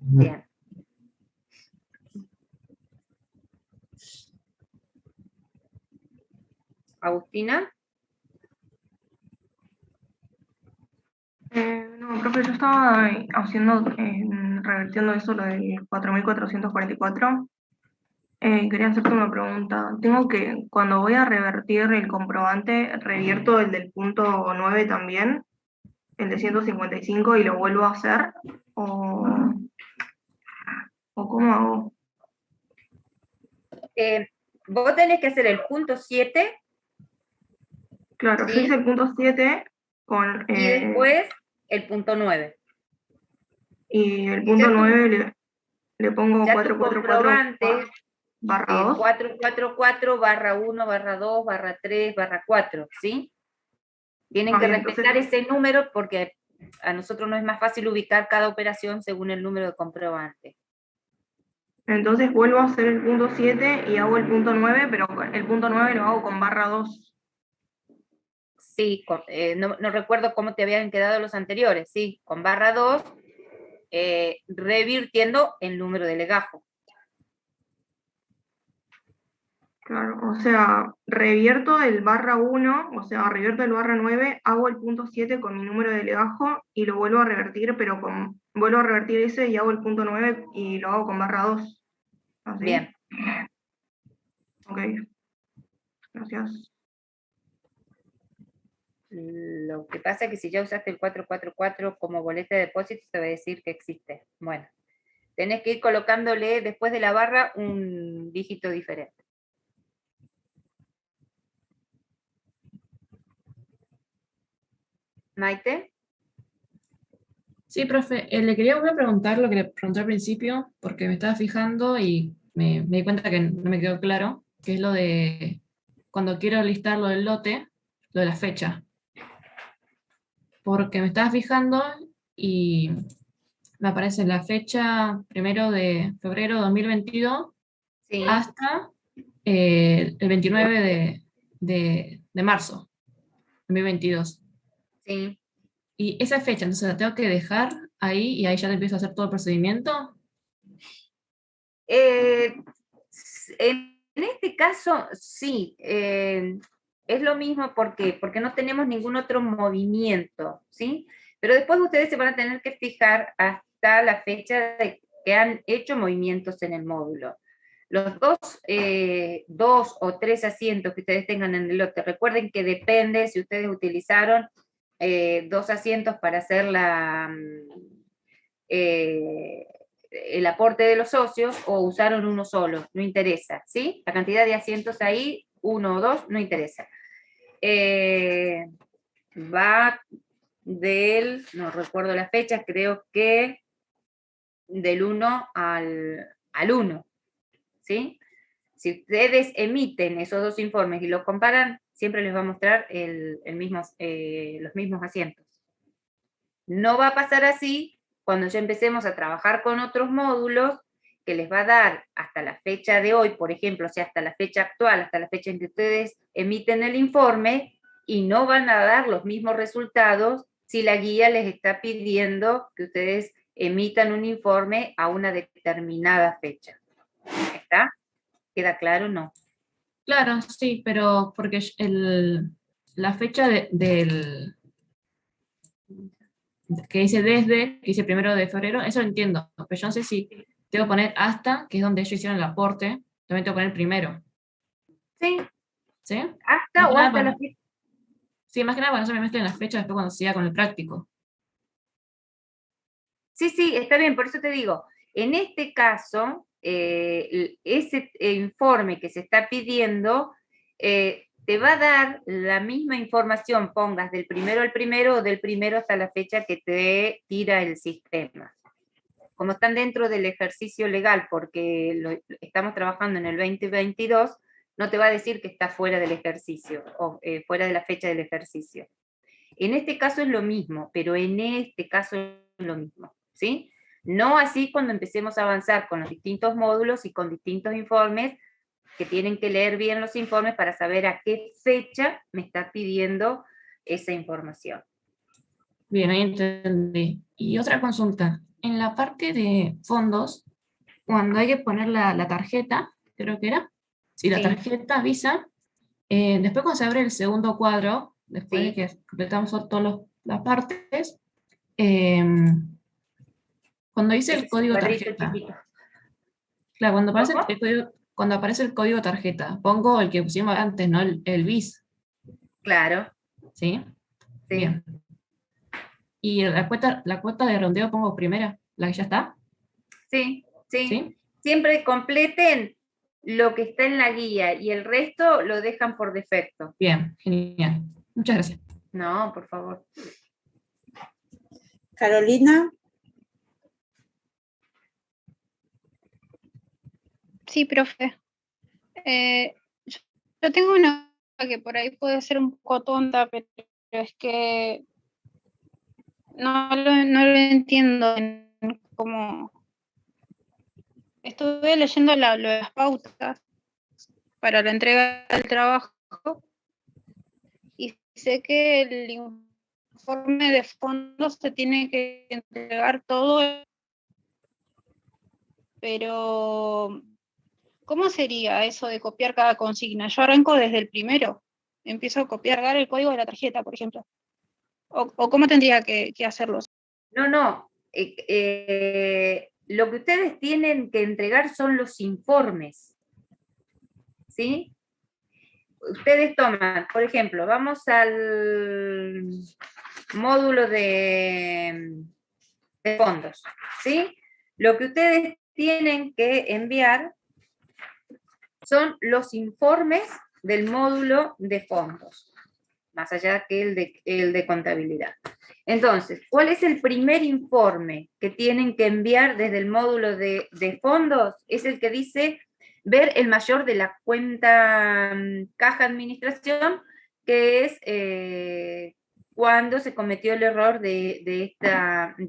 Bien. Agustina. No, profe, yo estaba haciendo, revirtiendo eso, lo del 4444. Quería hacerte una pregunta. Tengo que, cuando voy a revertir el comprobante, revierto el del punto 9 también, el de 155, y lo vuelvo a hacer, o cómo hago. Vos tenés que hacer el punto 7. Claro, ¿sí? yo hice el punto 7 con... Y después el punto 9. Y el punto 9 le pongo Ya tu 444 comprobante, barra 2. 444 barra 1 barra 2 barra 3 barra 4, ¿sí? Tienen que Bien, respetar entonces, ese número porque a nosotros nos es más fácil ubicar cada operación según el número de comprobante. entonces vuelvo a hacer el punto 7 y hago el punto 9, pero el punto 9 lo hago con barra 2. Sí, no recuerdo cómo te habían quedado los anteriores, sí, con barra 2, revirtiendo el número de legajo. Claro, o sea, revierto el barra 1, o sea, revierto el barra 9, hago el punto 7 con mi número de legajo y lo vuelvo a revertir, pero vuelvo a revertir ese y hago el punto 9 y lo hago con barra 2. ¿Así? Bien. Ok. Gracias. Lo que pasa es que si ya usaste el 444 como boleta de depósito, te va a decir que existe. Bueno, tenés que ir colocándole después de la barra un dígito diferente. Maite. Sí, profe, le quería volver a preguntar lo que le pregunté al principio, porque me estaba fijando y me di cuenta que no me quedó claro, que es lo de cuando quiero listar lo del lote, lo de la fecha. Porque me estaba fijando y me aparece la fecha 1 de febrero de 2022 sí. hasta el 29 de marzo de 2022. Sí. Y esa fecha, entonces la tengo que dejar ahí y ahí ya le empiezo a hacer todo el procedimiento. En este caso, sí. Es lo mismo porque no tenemos ningún otro movimiento, ¿sí? Pero después ustedes se van a tener que fijar hasta la fecha de que han hecho movimientos en el módulo. Los dos o tres asientos que ustedes tengan en el lote, recuerden que depende si ustedes utilizaron 2 asientos para hacer el aporte de los socios o usaron uno solo, no interesa, ¿sí? La cantidad de asientos ahí, 1 o 2, no interesa. Va del, no recuerdo la fecha, creo que del 1 al 1, ¿sí? Si ustedes emiten esos dos informes y los comparan, siempre les va a mostrar los mismos asientos. No va a pasar así cuando ya empecemos a trabajar con otros módulos que les va a dar hasta la fecha de hoy, por ejemplo, o sea, hasta la fecha actual, hasta la fecha en que ustedes emiten el informe, y no van a dar los mismos resultados si la guía les está pidiendo que ustedes emitan un informe a una determinada fecha. ¿Está? ¿Queda claro o no? Claro, sí, pero porque la fecha del que dice desde, que dice 1 de febrero, eso lo entiendo, pero yo no sé si tengo que poner hasta, que es donde ellos hicieron el aporte, también tengo que poner primero. Sí. ¿Sí? Hasta o hasta la fecha. Sí, más que nada, cuando no se me mezclen las fechas después cuando siga con el práctico. Sí, sí, está bien, por eso te digo, en este caso, ese informe que se está pidiendo, te va a dar la misma información, pongas del primero al primero o del primero hasta la fecha que te tira el sistema. Como están dentro del ejercicio legal, porque estamos trabajando en el 2022, no te va a decir que está fuera del ejercicio, o fuera de la fecha del ejercicio. En este caso es lo mismo, pero en este caso es lo mismo, ¿sí? No así cuando empecemos a avanzar con los distintos módulos y con distintos informes, que tienen que leer bien los informes para saber a qué fecha me está pidiendo esa información. Bien, ahí entendí. Y otra consulta. En la parte de fondos, cuando hay que poner la tarjeta, creo que era, sí, la tarjeta Visa, después cuando se abre el segundo cuadro, después de que completamos todas las partes, cuando dice el código tarjeta, claro, cuando aparece el código tarjeta, pongo el que pusimos antes, ¿no? El BIS. Claro. ¿Sí? Bien. ¿Y la cuota de rondeo pongo primera, la que ya está? Sí, sí. Siempre completen lo que está en la guía y el resto lo dejan por defecto. Bien, genial. Muchas gracias. No, por favor. Carolina. Sí, profe. Yo tengo una que por ahí puede ser un poco tonta, pero es que no lo entiendo como... Estuve leyendo las pautas para la entrega del trabajo y sé que el informe de fondos se tiene que entregar todo, pero ¿cómo sería eso de copiar cada consigna? Yo arranco desde el primero, empiezo a copiar el código de la tarjeta, por ejemplo. ¿O cómo tendría que hacerlo? No. Lo que ustedes tienen que entregar son los informes. ¿Sí? Ustedes toman, por ejemplo, vamos al módulo de fondos. ¿Sí? Lo que ustedes tienen que enviar son los informes del módulo de fondos, más allá que el de contabilidad. Entonces, ¿cuál es el primer informe que tienen que enviar desde el módulo de fondos? Es el que dice ver el mayor de la cuenta caja administración, que es cuando se cometió el error de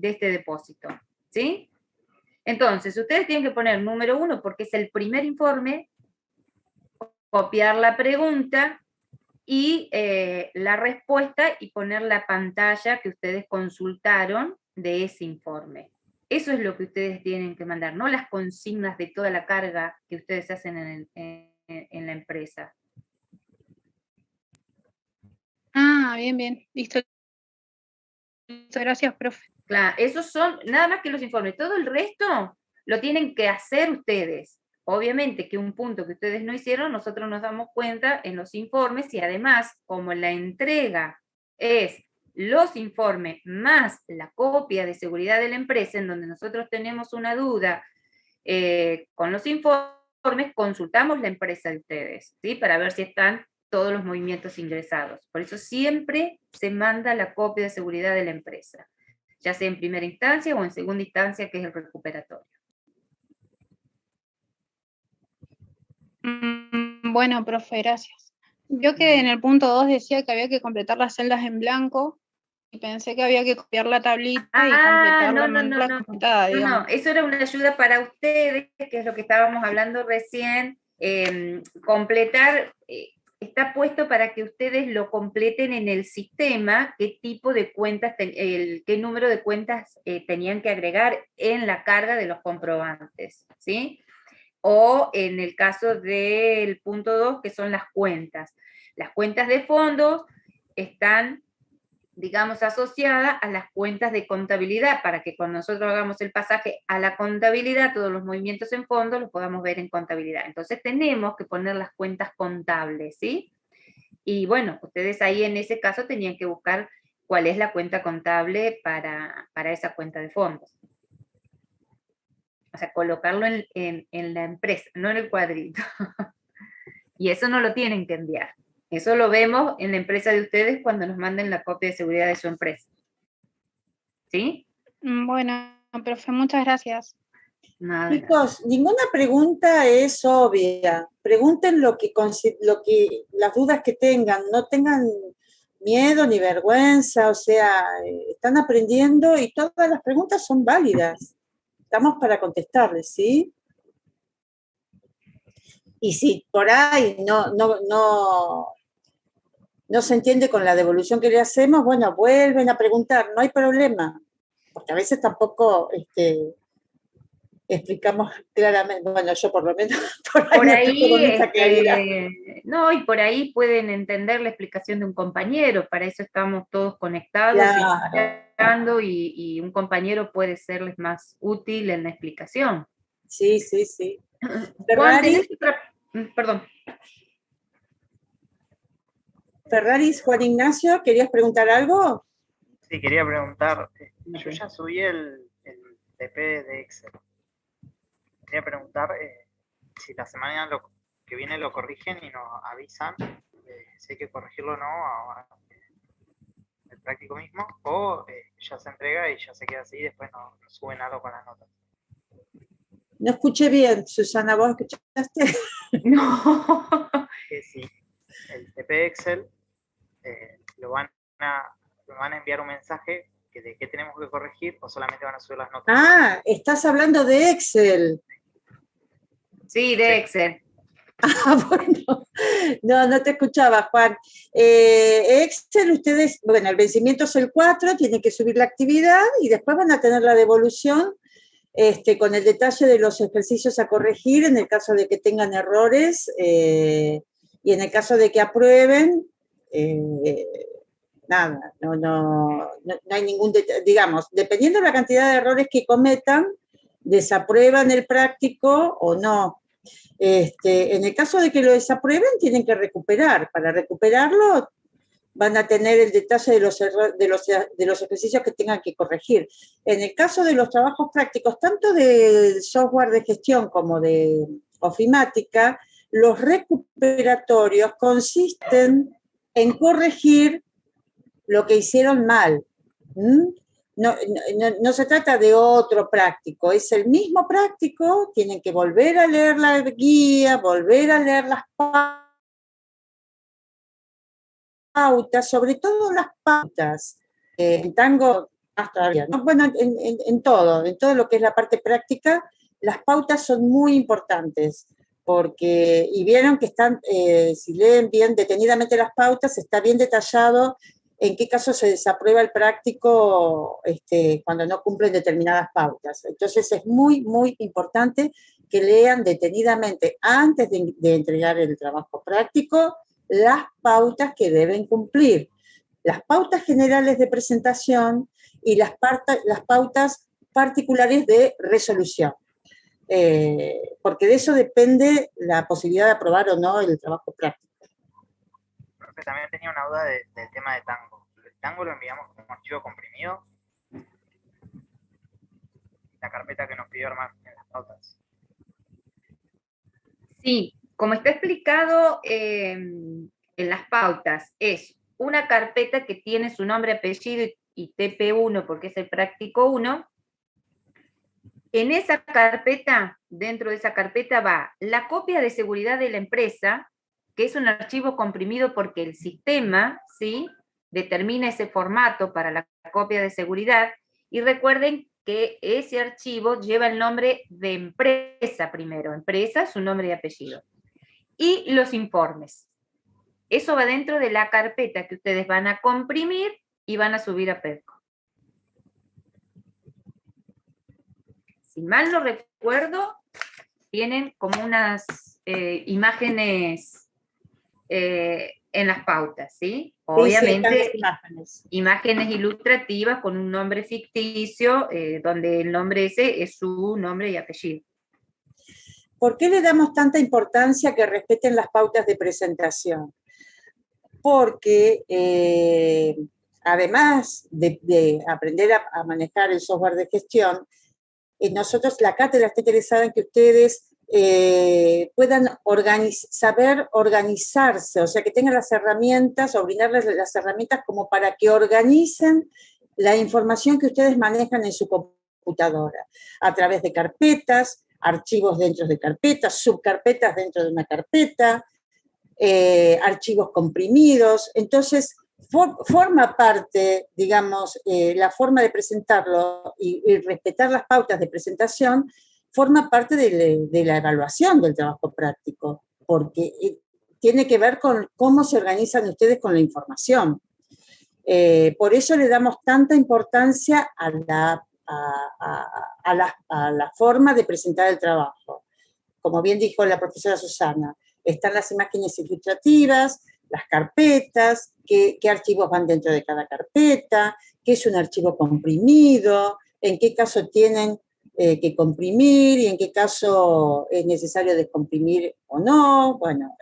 este depósito. ¿Sí? Entonces, ustedes tienen que poner número 1 porque es el primer informe, copiar la pregunta y la respuesta y poner la pantalla que ustedes consultaron de ese informe. Eso es lo que ustedes tienen que mandar, no las consignas de toda la carga que ustedes hacen en la empresa. Ah, bien, listo. Gracias, profe. Claro, esos son nada más que los informes. Todo el resto lo tienen que hacer ustedes. Obviamente que un punto que ustedes no hicieron, nosotros nos damos cuenta en los informes y además, como la entrega es los informes más la copia de seguridad de la empresa, en donde nosotros tenemos una duda con los informes, consultamos la empresa de ustedes, ¿sí? Para ver si están todos los movimientos ingresados. Por eso siempre se manda la copia de seguridad de la empresa, ya sea en primera instancia o en segunda instancia, que es el recuperatorio. Bueno, profe, gracias. Yo que en el punto 2 decía que había que completar las celdas en blanco y pensé que había que copiar la tablita y completarla completada, digamos. No, eso era una ayuda para ustedes, que es lo que estábamos hablando recién. Completar, está puesto para que ustedes lo completen en el sistema, qué tipo de cuentas, qué número de cuentas tenían que agregar en la carga de los comprobantes, ¿sí? O en el caso del punto 2, que son las cuentas. Las cuentas de fondos están, digamos, asociadas a las cuentas de contabilidad, para que cuando nosotros hagamos el pasaje a la contabilidad, todos los movimientos en fondos los podamos ver en contabilidad. Entonces tenemos que poner las cuentas contables, ¿sí? Y bueno, ustedes ahí en ese caso tenían que buscar cuál es la cuenta contable para esa cuenta de fondos. O sea, colocarlo en la empresa, no en el cuadrito. Y eso no lo tienen que enviar. Eso lo vemos en la empresa de ustedes cuando nos manden la copia de seguridad de su empresa. ¿Sí? Bueno, profe, muchas gracias. Nada. Chicos, ninguna pregunta es obvia. Pregunten las dudas que tengan, no tengan miedo ni vergüenza, o sea, están aprendiendo y todas las preguntas son válidas. Estamos para contestarles, ¿sí? Y si por ahí no se entiende con la devolución que le hacemos, bueno, vuelven a preguntar, no hay problema, porque a veces tampoco explicamos claramente, bueno, yo por lo menos por ahí no, y por ahí pueden entender la explicación de un compañero, para eso estamos todos conectados, claro. y un compañero puede serles más útil en la explicación. Sí, sí, sí. Juan, perdón. Ferraris, Juan Ignacio, ¿querías preguntar algo? Sí, quería preguntar, yo ya subí el TP de Excel. Quería preguntar si la semana que viene lo corrigen y nos avisan si hay que corregirlo o no el práctico mismo, o ya se entrega y ya se queda así y después no suben algo con las notas. No escuché bien, Susana, ¿vos escuchaste? No. Sí, el TP Excel me van a enviar un mensaje de qué tenemos que corregir o solamente van a subir las notas. Ah, estás hablando de Excel. Sí, de Excel. Ah, bueno, no te escuchaba, Juan. Excel, ustedes, bueno, el vencimiento es el 4, tienen que subir la actividad y después van a tener la devolución con el detalle de los ejercicios a corregir en el caso de que tengan errores y en el caso de que aprueben, nada, no hay ningún detalle, digamos, dependiendo de la cantidad de errores que cometan, desaprueban el práctico o no. En el caso de que lo desaprueben, tienen que recuperar. Para recuperarlo, van a tener el detalle de los ejercicios que tengan que corregir. En el caso de los trabajos prácticos, tanto del software de gestión como de ofimática, los recuperatorios consisten en corregir lo que hicieron mal. No se trata de otro práctico, es el mismo práctico, tienen que volver a leer la guía, volver a leer las pautas, sobre todo las pautas. En Tango, más todavía, ¿no? Bueno, en todo lo que es la parte práctica, las pautas son muy importantes, porque, y vieron que están, si leen bien detenidamente las pautas, está bien detallado en qué caso se desaprueba el práctico cuando no cumplen determinadas pautas. Entonces es muy, muy importante que lean detenidamente antes de entregar el trabajo práctico las pautas que deben cumplir, las pautas generales de presentación y las pautas particulares de resolución. Porque de eso depende la posibilidad de aprobar o no el trabajo práctico. También tenía una duda del tema de Tango. Tango lo enviamos como archivo comprimido. La carpeta que nos pidió armar en las pautas. Sí, como está explicado en las pautas, es una carpeta que tiene su nombre, apellido y TP1 porque es el práctico 1. En esa carpeta, dentro de esa carpeta va la copia de seguridad de la empresa, que es un archivo comprimido porque el sistema, ¿sí?, determina ese formato para la copia de seguridad, y recuerden que ese archivo lleva el nombre de empresa primero, empresa, su nombre y apellido. Y los informes. Eso va dentro de la carpeta que ustedes van a comprimir y van a subir a PERCO. Si mal no recuerdo, tienen como unas imágenes en las pautas, ¿sí? Obviamente, sí, imágenes ilustrativas con un nombre ficticio, donde el nombre ese es su nombre y apellido. ¿Por qué le damos tanta importancia a que respeten las pautas de presentación? Porque además de aprender a manejar el software de gestión, nosotros, la cátedra está interesada en que ustedes puedan saber organizarse, o sea, que tengan las herramientas o brindarles las herramientas como para que organicen la información que ustedes manejan en su computadora, a través de carpetas, archivos dentro de carpetas, subcarpetas dentro de una carpeta, archivos comprimidos. Entonces, forma parte, digamos, la forma de presentarlo y respetar las pautas de presentación, forma parte de la evaluación del trabajo práctico, porque tiene que ver con cómo se organizan ustedes con la información. Por eso le damos tanta importancia a la forma de presentar el trabajo. Como bien dijo la profesora Susana, están las imágenes ilustrativas, las carpetas, qué archivos van dentro de cada carpeta, qué es un archivo comprimido, en qué caso tienen que comprimir y en qué caso es necesario descomprimir o no. Bueno,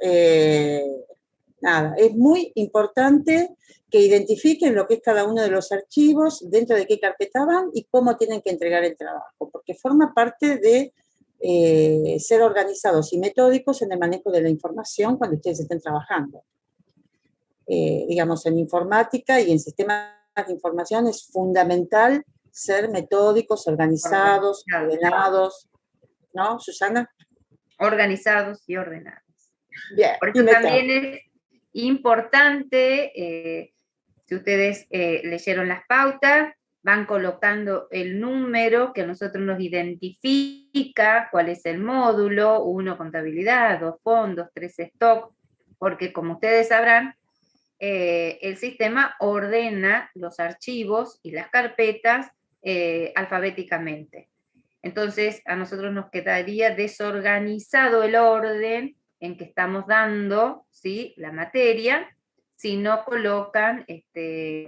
nada, es muy importante que identifiquen lo que es cada uno de los archivos, dentro de qué carpeta van y cómo tienen que entregar el trabajo, porque forma parte de ser organizados y metódicos en el manejo de la información cuando ustedes estén trabajando. Digamos, en informática y en sistemas de información es fundamental ser metódicos, organizados, ordenados, ¿no, Susana? Organizados y ordenados. Bien. Por eso también es importante, si ustedes leyeron las pautas, van colocando el número que a nosotros nos identifica cuál es el módulo, 1 contabilidad, 2 fondos, 3 stock, porque como ustedes sabrán, el sistema ordena los archivos y las carpetas alfabéticamente. Entonces, a nosotros nos quedaría desorganizado el orden en que estamos dando, ¿sí?, la materia, si no colocan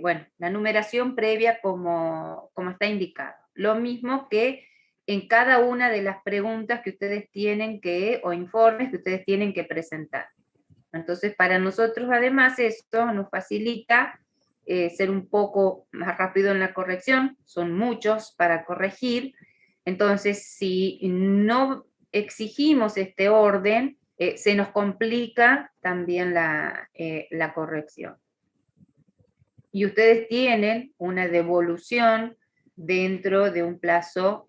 bueno, la numeración previa como está indicado. Lo mismo que en cada una de las preguntas que ustedes tienen o informes que ustedes tienen que presentar. Entonces, para nosotros, además, esto nos facilita ser un poco más rápido en la corrección, son muchos para corregir. Entonces, si no exigimos este orden, se nos complica también la corrección. Y ustedes tienen una devolución dentro de un plazo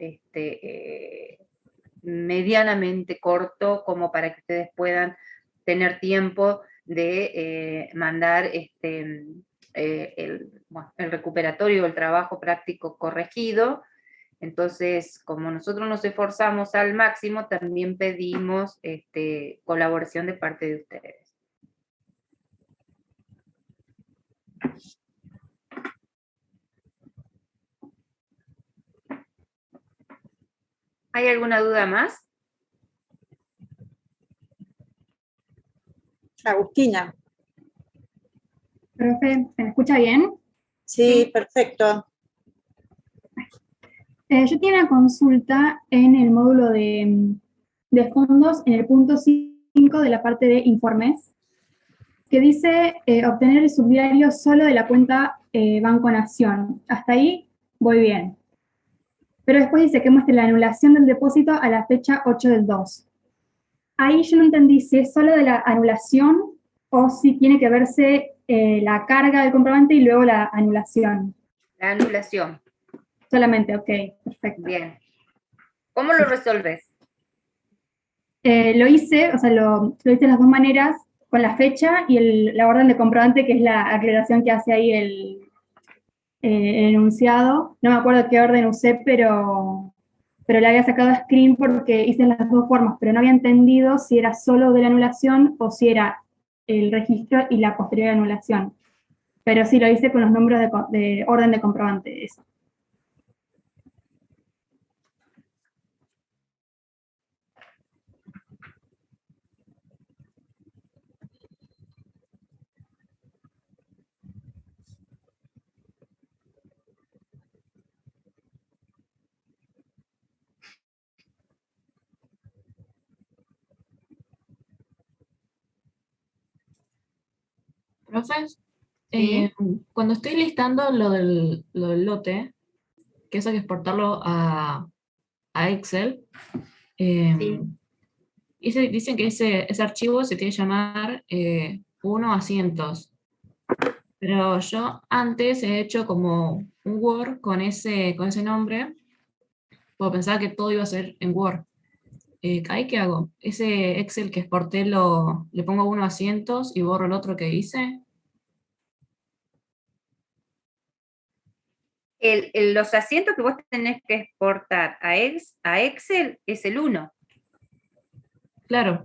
medianamente corto, como para que ustedes puedan tener tiempo de mandar el recuperatorio, el trabajo práctico corregido. Entonces, como nosotros nos esforzamos al máximo, también pedimos colaboración de parte de ustedes. ¿Hay alguna duda más? Agustina. Profe, ¿se me escucha bien? Sí, perfecto. Yo tengo una consulta en el módulo de fondos, en el punto 5 de la parte de informes, que dice obtener el subdiario solo de la cuenta Banco Nación. Hasta ahí voy bien. Pero después dice que muestre la anulación del depósito a la fecha 8 del 2. Ahí yo no entendí si es solo de la anulación o si tiene que verse la carga del comprobante y luego la anulación. La anulación. Solamente, ok, perfecto. Bien. ¿Cómo lo resolves? Lo hice, o sea, lo hice de las dos maneras, con la fecha y la orden de comprobante, que es la aclaración que hace ahí el enunciado. No me acuerdo qué orden usé, pero le había sacado screen porque hice las dos formas, pero no había entendido si era solo de la anulación o si era el registro y la posterior anulación. Pero sí, lo hice con los números de orden de comprobante, eso. Profes, Sí. cuando estoy listando lo del lote, que eso hay que exportarlo a Excel, dicen que ese archivo se tiene que llamar 1 a cientos. Pero yo antes he hecho como un Word con ese nombre, porque pensaba que todo iba a ser en Word. ¿Ahí qué hago? Ese Excel que exporté le pongo 1 a cientos y borro el otro que hice. Los asientos que vos tenés que exportar a Excel es el 1. Claro,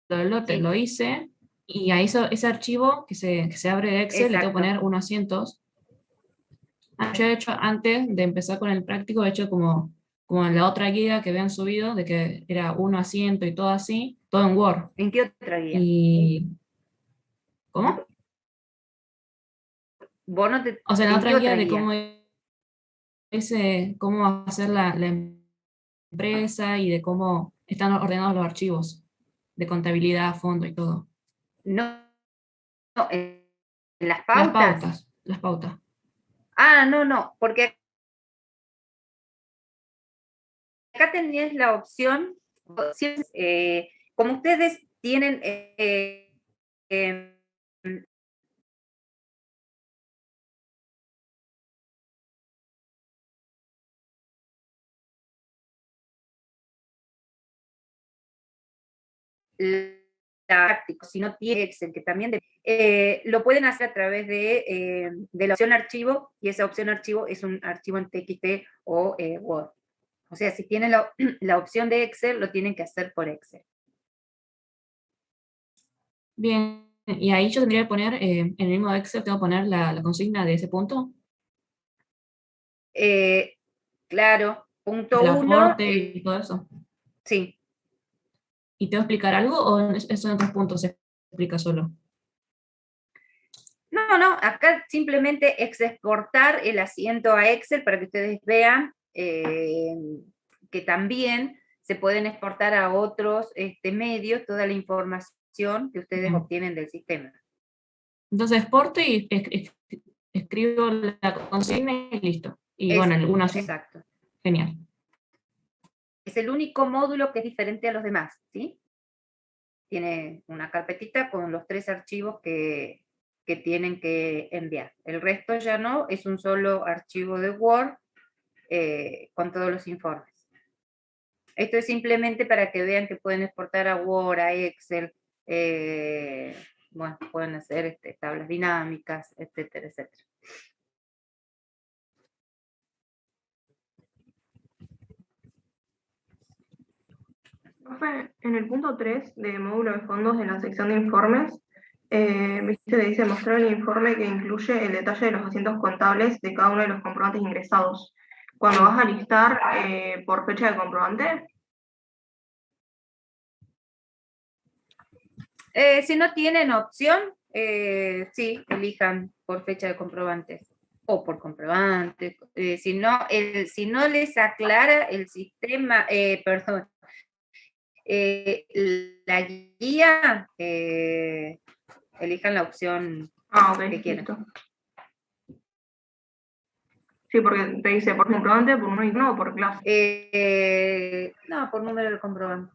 lo hice y a ese archivo que se abre de Excel le tengo que poner 1 a cientos. Yo he hecho, antes de empezar con el práctico, he hecho como en la otra guía que habían subido, de que era 1 a 100 y todo así, todo en Word. ¿En qué otra guía? ¿Cómo? Vos no O sea, la ¿en otra qué guía otra de guía? cómo hacer la empresa y de cómo están ordenados los archivos de contabilidad, fondo y todo. No, en las pautas. Las pautas. Ah, no, porque acá tenías la opción, como ustedes tienen práctico, si no tiene Excel, que también lo pueden hacer a través de la opción archivo, y esa opción archivo es un archivo en TXT o Word. O sea, si tienen la opción de Excel, lo tienen que hacer por Excel. Bien, y ahí yo tendría que poner, en el mismo Excel tengo que poner la consigna de ese punto. Claro, punto El 1. aporte y todo eso. Sí. ¿Y tengo que explicar algo o eso en otros puntos se explica solo? No, acá simplemente es exportar el asiento a Excel para que ustedes vean que también se pueden exportar a otros medios toda la información que ustedes obtienen del sistema. Entonces exporto y escribo la consigna y listo. Y bueno, alguna así. Exacto. Genial. Es el único módulo que es diferente a los demás, ¿sí? Tiene una carpetita con los 3 archivos que tienen que enviar. El resto ya no, es un solo archivo de Word con todos los informes. Esto es simplemente para que vean que pueden exportar a Word, a Excel, bueno, pueden hacer tablas dinámicas, etcétera, etcétera. Profe, en el punto 3 de módulo de fondos de la sección de informes, viste que dice mostrar el informe que incluye el detalle de los asientos contables de cada uno de los comprobantes ingresados. Cuando vas a listar por fecha de comprobante. Si no tienen opción, sí, elijan por fecha de comprobantes o por comprobantes. Si no les aclara el sistema, la guía, elijan la opción Ah, ok, que quieran. listo. Sí, porque te dice por comprobante, por uno y uno o por clase. No, por número del comprobante.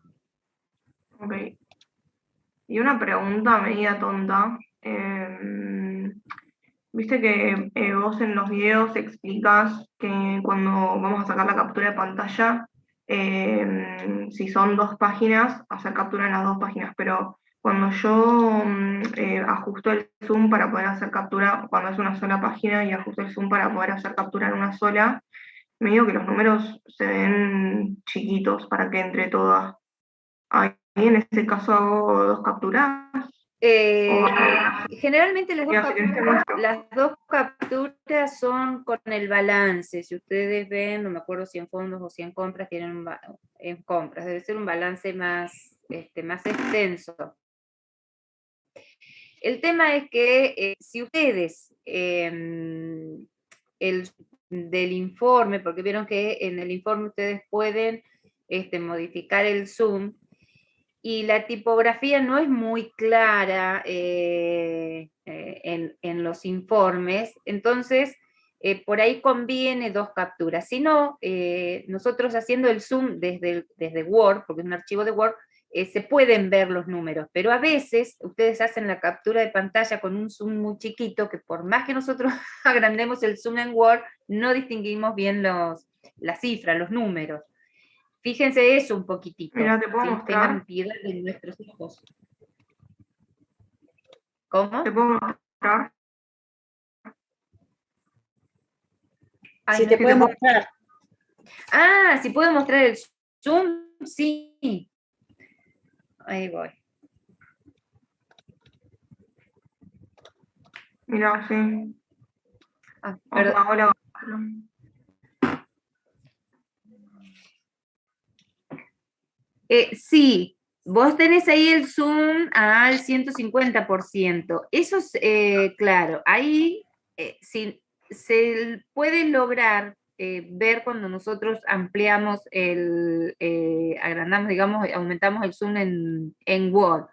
Ok. Y una pregunta media tonta. Viste que vos en los videos explicas que cuando vamos a sacar la captura de pantalla, si son 2 páginas, hacer captura en las 2 páginas, pero cuando yo ajusto el zoom para poder hacer captura, cuando es una sola página y ajusto el zoom para poder hacer captura en una sola, me digo que los números se ven chiquitos para que entre todas. Ahí en este caso hago 2 capturas. Generalmente Mira, si querés te muestro. las dos capturas son con el balance. Si ustedes ven, no me acuerdo si en fondos o si en compras, tienen en compras, debe ser un balance más, más extenso. El tema es que si ustedes del informe, porque vieron que en el informe ustedes pueden modificar el zoom, y la tipografía no es muy clara en los informes, entonces por ahí conviene 2 capturas. Si no, nosotros haciendo el zoom desde Word, porque es un archivo de Word, se pueden ver los números, pero a veces ustedes hacen la captura de pantalla con un zoom muy chiquito, que por más que nosotros agrandemos el zoom en Word, no distinguimos bien las cifras, los números. Fíjense eso un poquitito. Mira, te puedo ¿sí? mostrar. Tengan piedad de nuestros hijos. ¿Cómo? ¿Te puedo mostrar? Si te puedo mostrar. Ah, si puedo mostrar el zoom, sí. Ahí voy. Mira, sí. Perdón. Ahora. Sí, vos tenés ahí el zoom al 150%. Eso es claro. Ahí se puede lograr ver cuando nosotros ampliamos agrandamos, digamos, aumentamos el zoom en Word.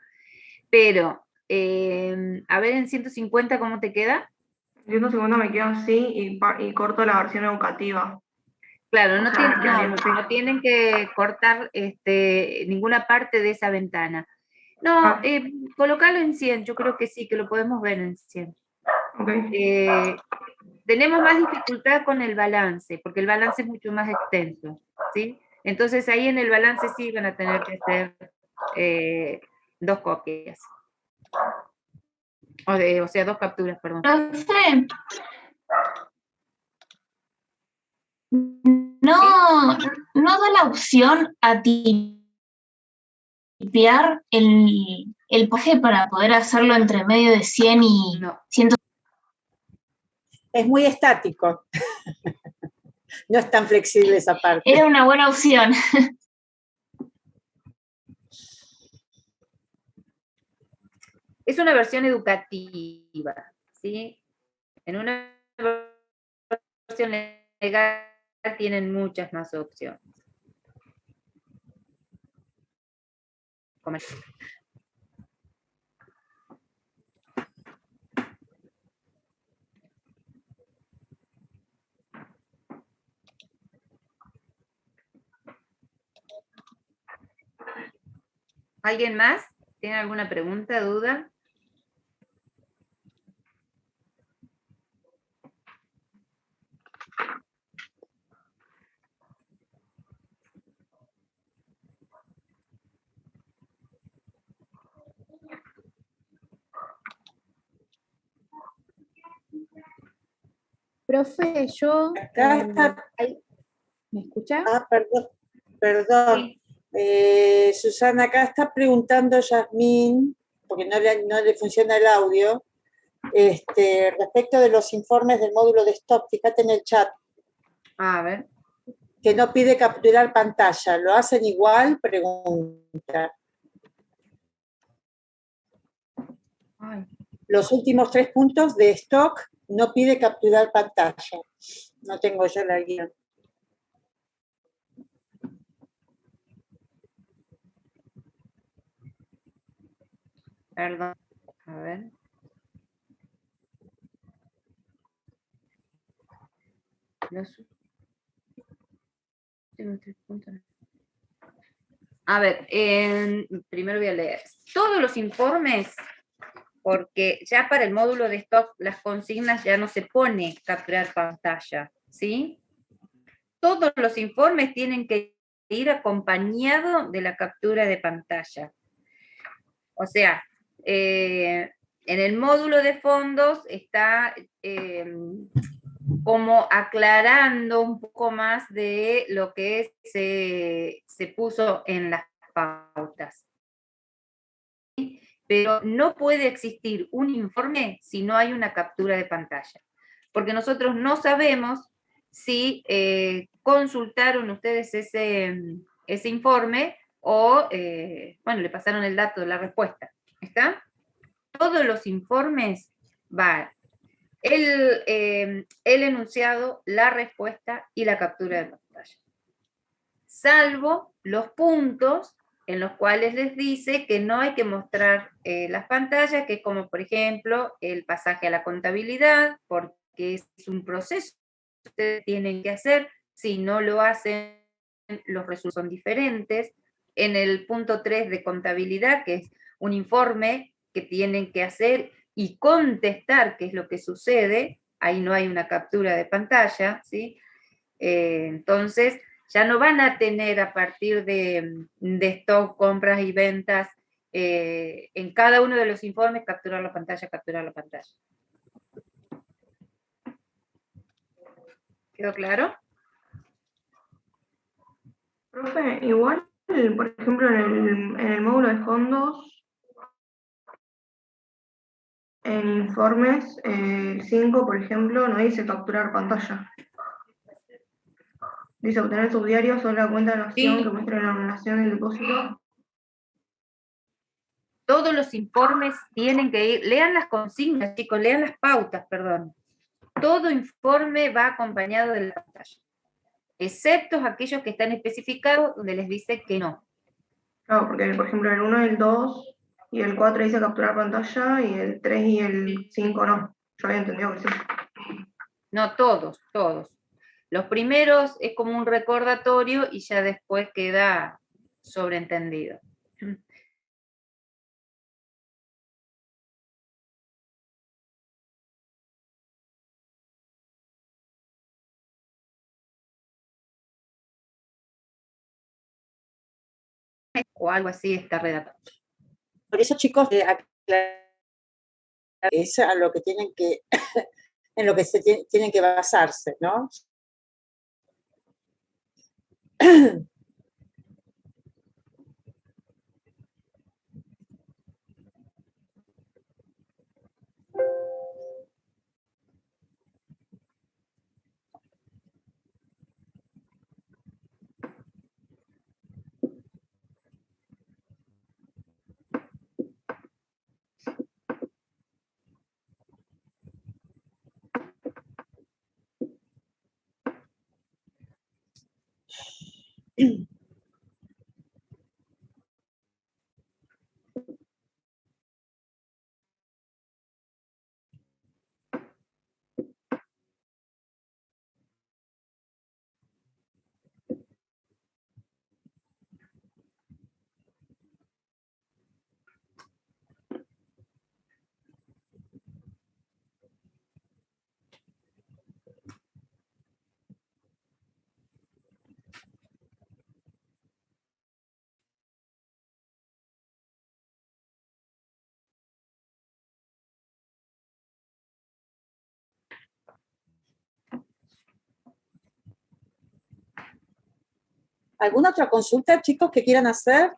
Pero, a ver en 150 cómo te queda. 150 me queda así y corto la versión educativa. Claro, no tienen que cortar ninguna parte de esa ventana. No, colocarlo en 100, yo creo que sí, que lo podemos ver en 100. Tenemos más dificultad con el balance, porque el balance es mucho más extenso, ¿sí? Entonces ahí en el balance sí van a tener que hacer 2 copias. O sea, 2 capturas, perdón. No da la opción a tipear el paje para poder hacerlo entre medio de 100 y 100. Es muy estático. No es tan flexible esa parte. Era una buena opción. Es una versión educativa, ¿sí? En una versión legal tienen muchas más opciones. ¿Alguien más? ¿Tiene alguna pregunta, duda? Profe, yo... Acá está. ¿Me escucha? Ah, perdón. Susana, acá está preguntando Yasmín, porque no le funciona el audio, respecto de los informes del módulo de stock. Fíjate en el chat. A ver. Que no pide capturar pantalla. ¿Lo hacen igual? Pregunta. Ay. Los últimos 3 puntos de stock no pide capturar pantalla. No tengo yo la guía. Perdón. A ver. A ver, primero voy a leer. Todos los informes, porque ya para el módulo de stock las consignas ya no se pone capturar pantalla, ¿sí? Todos los informes tienen que ir acompañados de la captura de pantalla. O sea, en el módulo de fondos está como aclarando un poco más de lo que se puso en las pautas. Pero no puede existir un informe si no hay una captura de pantalla, porque nosotros no sabemos si consultaron ustedes ese informe o, bueno, le pasaron el dato de la respuesta. ¿Está? Todos los informes van el enunciado, la respuesta y la captura de pantalla. Salvo los puntos en los cuales les dice que no hay que mostrar las pantallas, que es como por ejemplo el pasaje a la contabilidad, porque es un proceso que ustedes tienen que hacer, si no lo hacen los resultados son diferentes. En el punto 3 de contabilidad, que es un informe que tienen que hacer y contestar qué es lo que sucede, ahí no hay una captura de pantalla, ¿sí? Entonces, ya no van a tener a partir de stock, compras y ventas, en cada uno de los informes capturar la pantalla, capturar la pantalla. ¿Quedó claro? Profe, igual, por ejemplo, en el módulo de fondos, en informes, el 5, por ejemplo, no dice capturar pantalla. Dice obtener subdiario sobre la cuenta de nación que muestre la nación del depósito. Todos los informes tienen que ir, lean las consignas, chicos, lean las pautas, perdón. Todo informe va acompañado de la pantalla, excepto aquellos que están especificados donde les dice que no. Claro, porque por ejemplo el 1, el 2 y el 4 dice capturar pantalla y el 3 y el 5 no. Yo había entendido que sí. No, todos. Los primeros es como un recordatorio y ya después queda sobreentendido. O algo así está redactado. Por eso, chicos, es a lo que tienen que, en lo que tienen que basarse, ¿no? ¿Alguna otra consulta, chicos, que quieran hacer?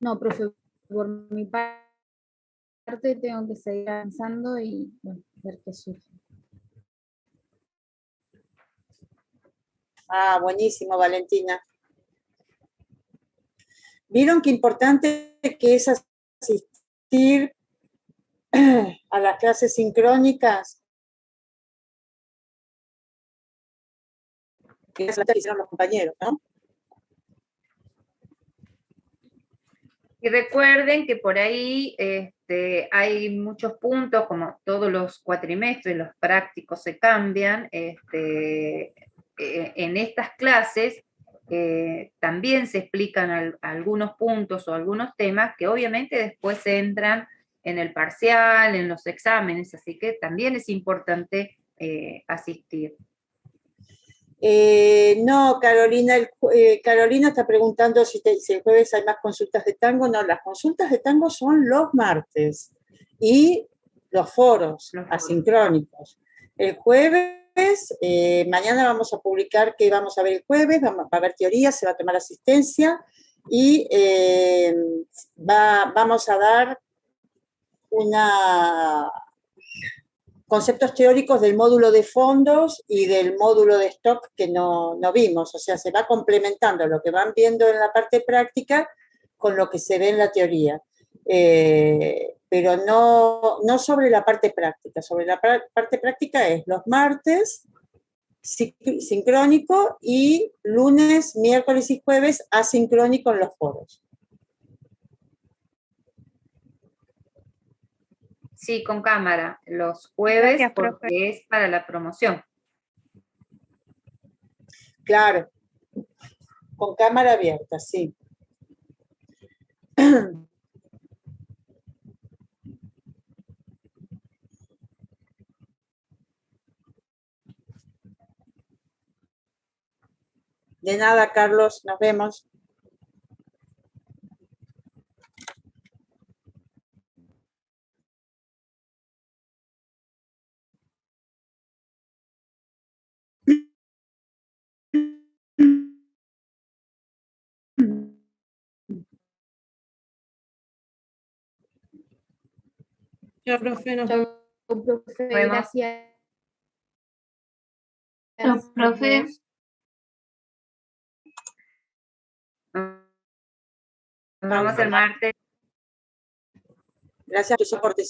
No, profe, por mi parte tengo que seguir avanzando y bueno, ver qué surge. Ah, buenísimo, Valentina. ¿Vieron qué importante que es asistir a las clases sincrónicas? Que es la que hicieron los compañeros, ¿no? Y recuerden que por ahí hay muchos puntos, como todos los cuatrimestres, los prácticos se cambian. En estas clases también se explican algunos puntos o algunos temas que obviamente después entran en el parcial, en los exámenes, así que también es importante asistir. No, Carolina, Carolina está preguntando si el jueves hay más consultas de tango. No, las consultas de tango son los martes y los foros asincrónicos. El jueves, mañana vamos a publicar qué vamos a ver el jueves, va a haber teoría, se va a tomar asistencia y vamos a dar conceptos teóricos del módulo de fondos y del módulo de stock que no vimos. O sea, se va complementando lo que van viendo en la parte práctica con lo que se ve en la teoría. Pero no sobre la parte práctica. Sobre la parte práctica es los martes sincrónico y lunes, miércoles y jueves asincrónico en los foros. Sí, con cámara, los jueves. Gracias, porque profe. Es para la promoción. Claro, con cámara abierta, sí. De nada, Carlos, nos vemos. Chao, profe, nos vemos. Profe, gracias. Chao, profe. Nos vemos el martes. Gracias por tu soporte.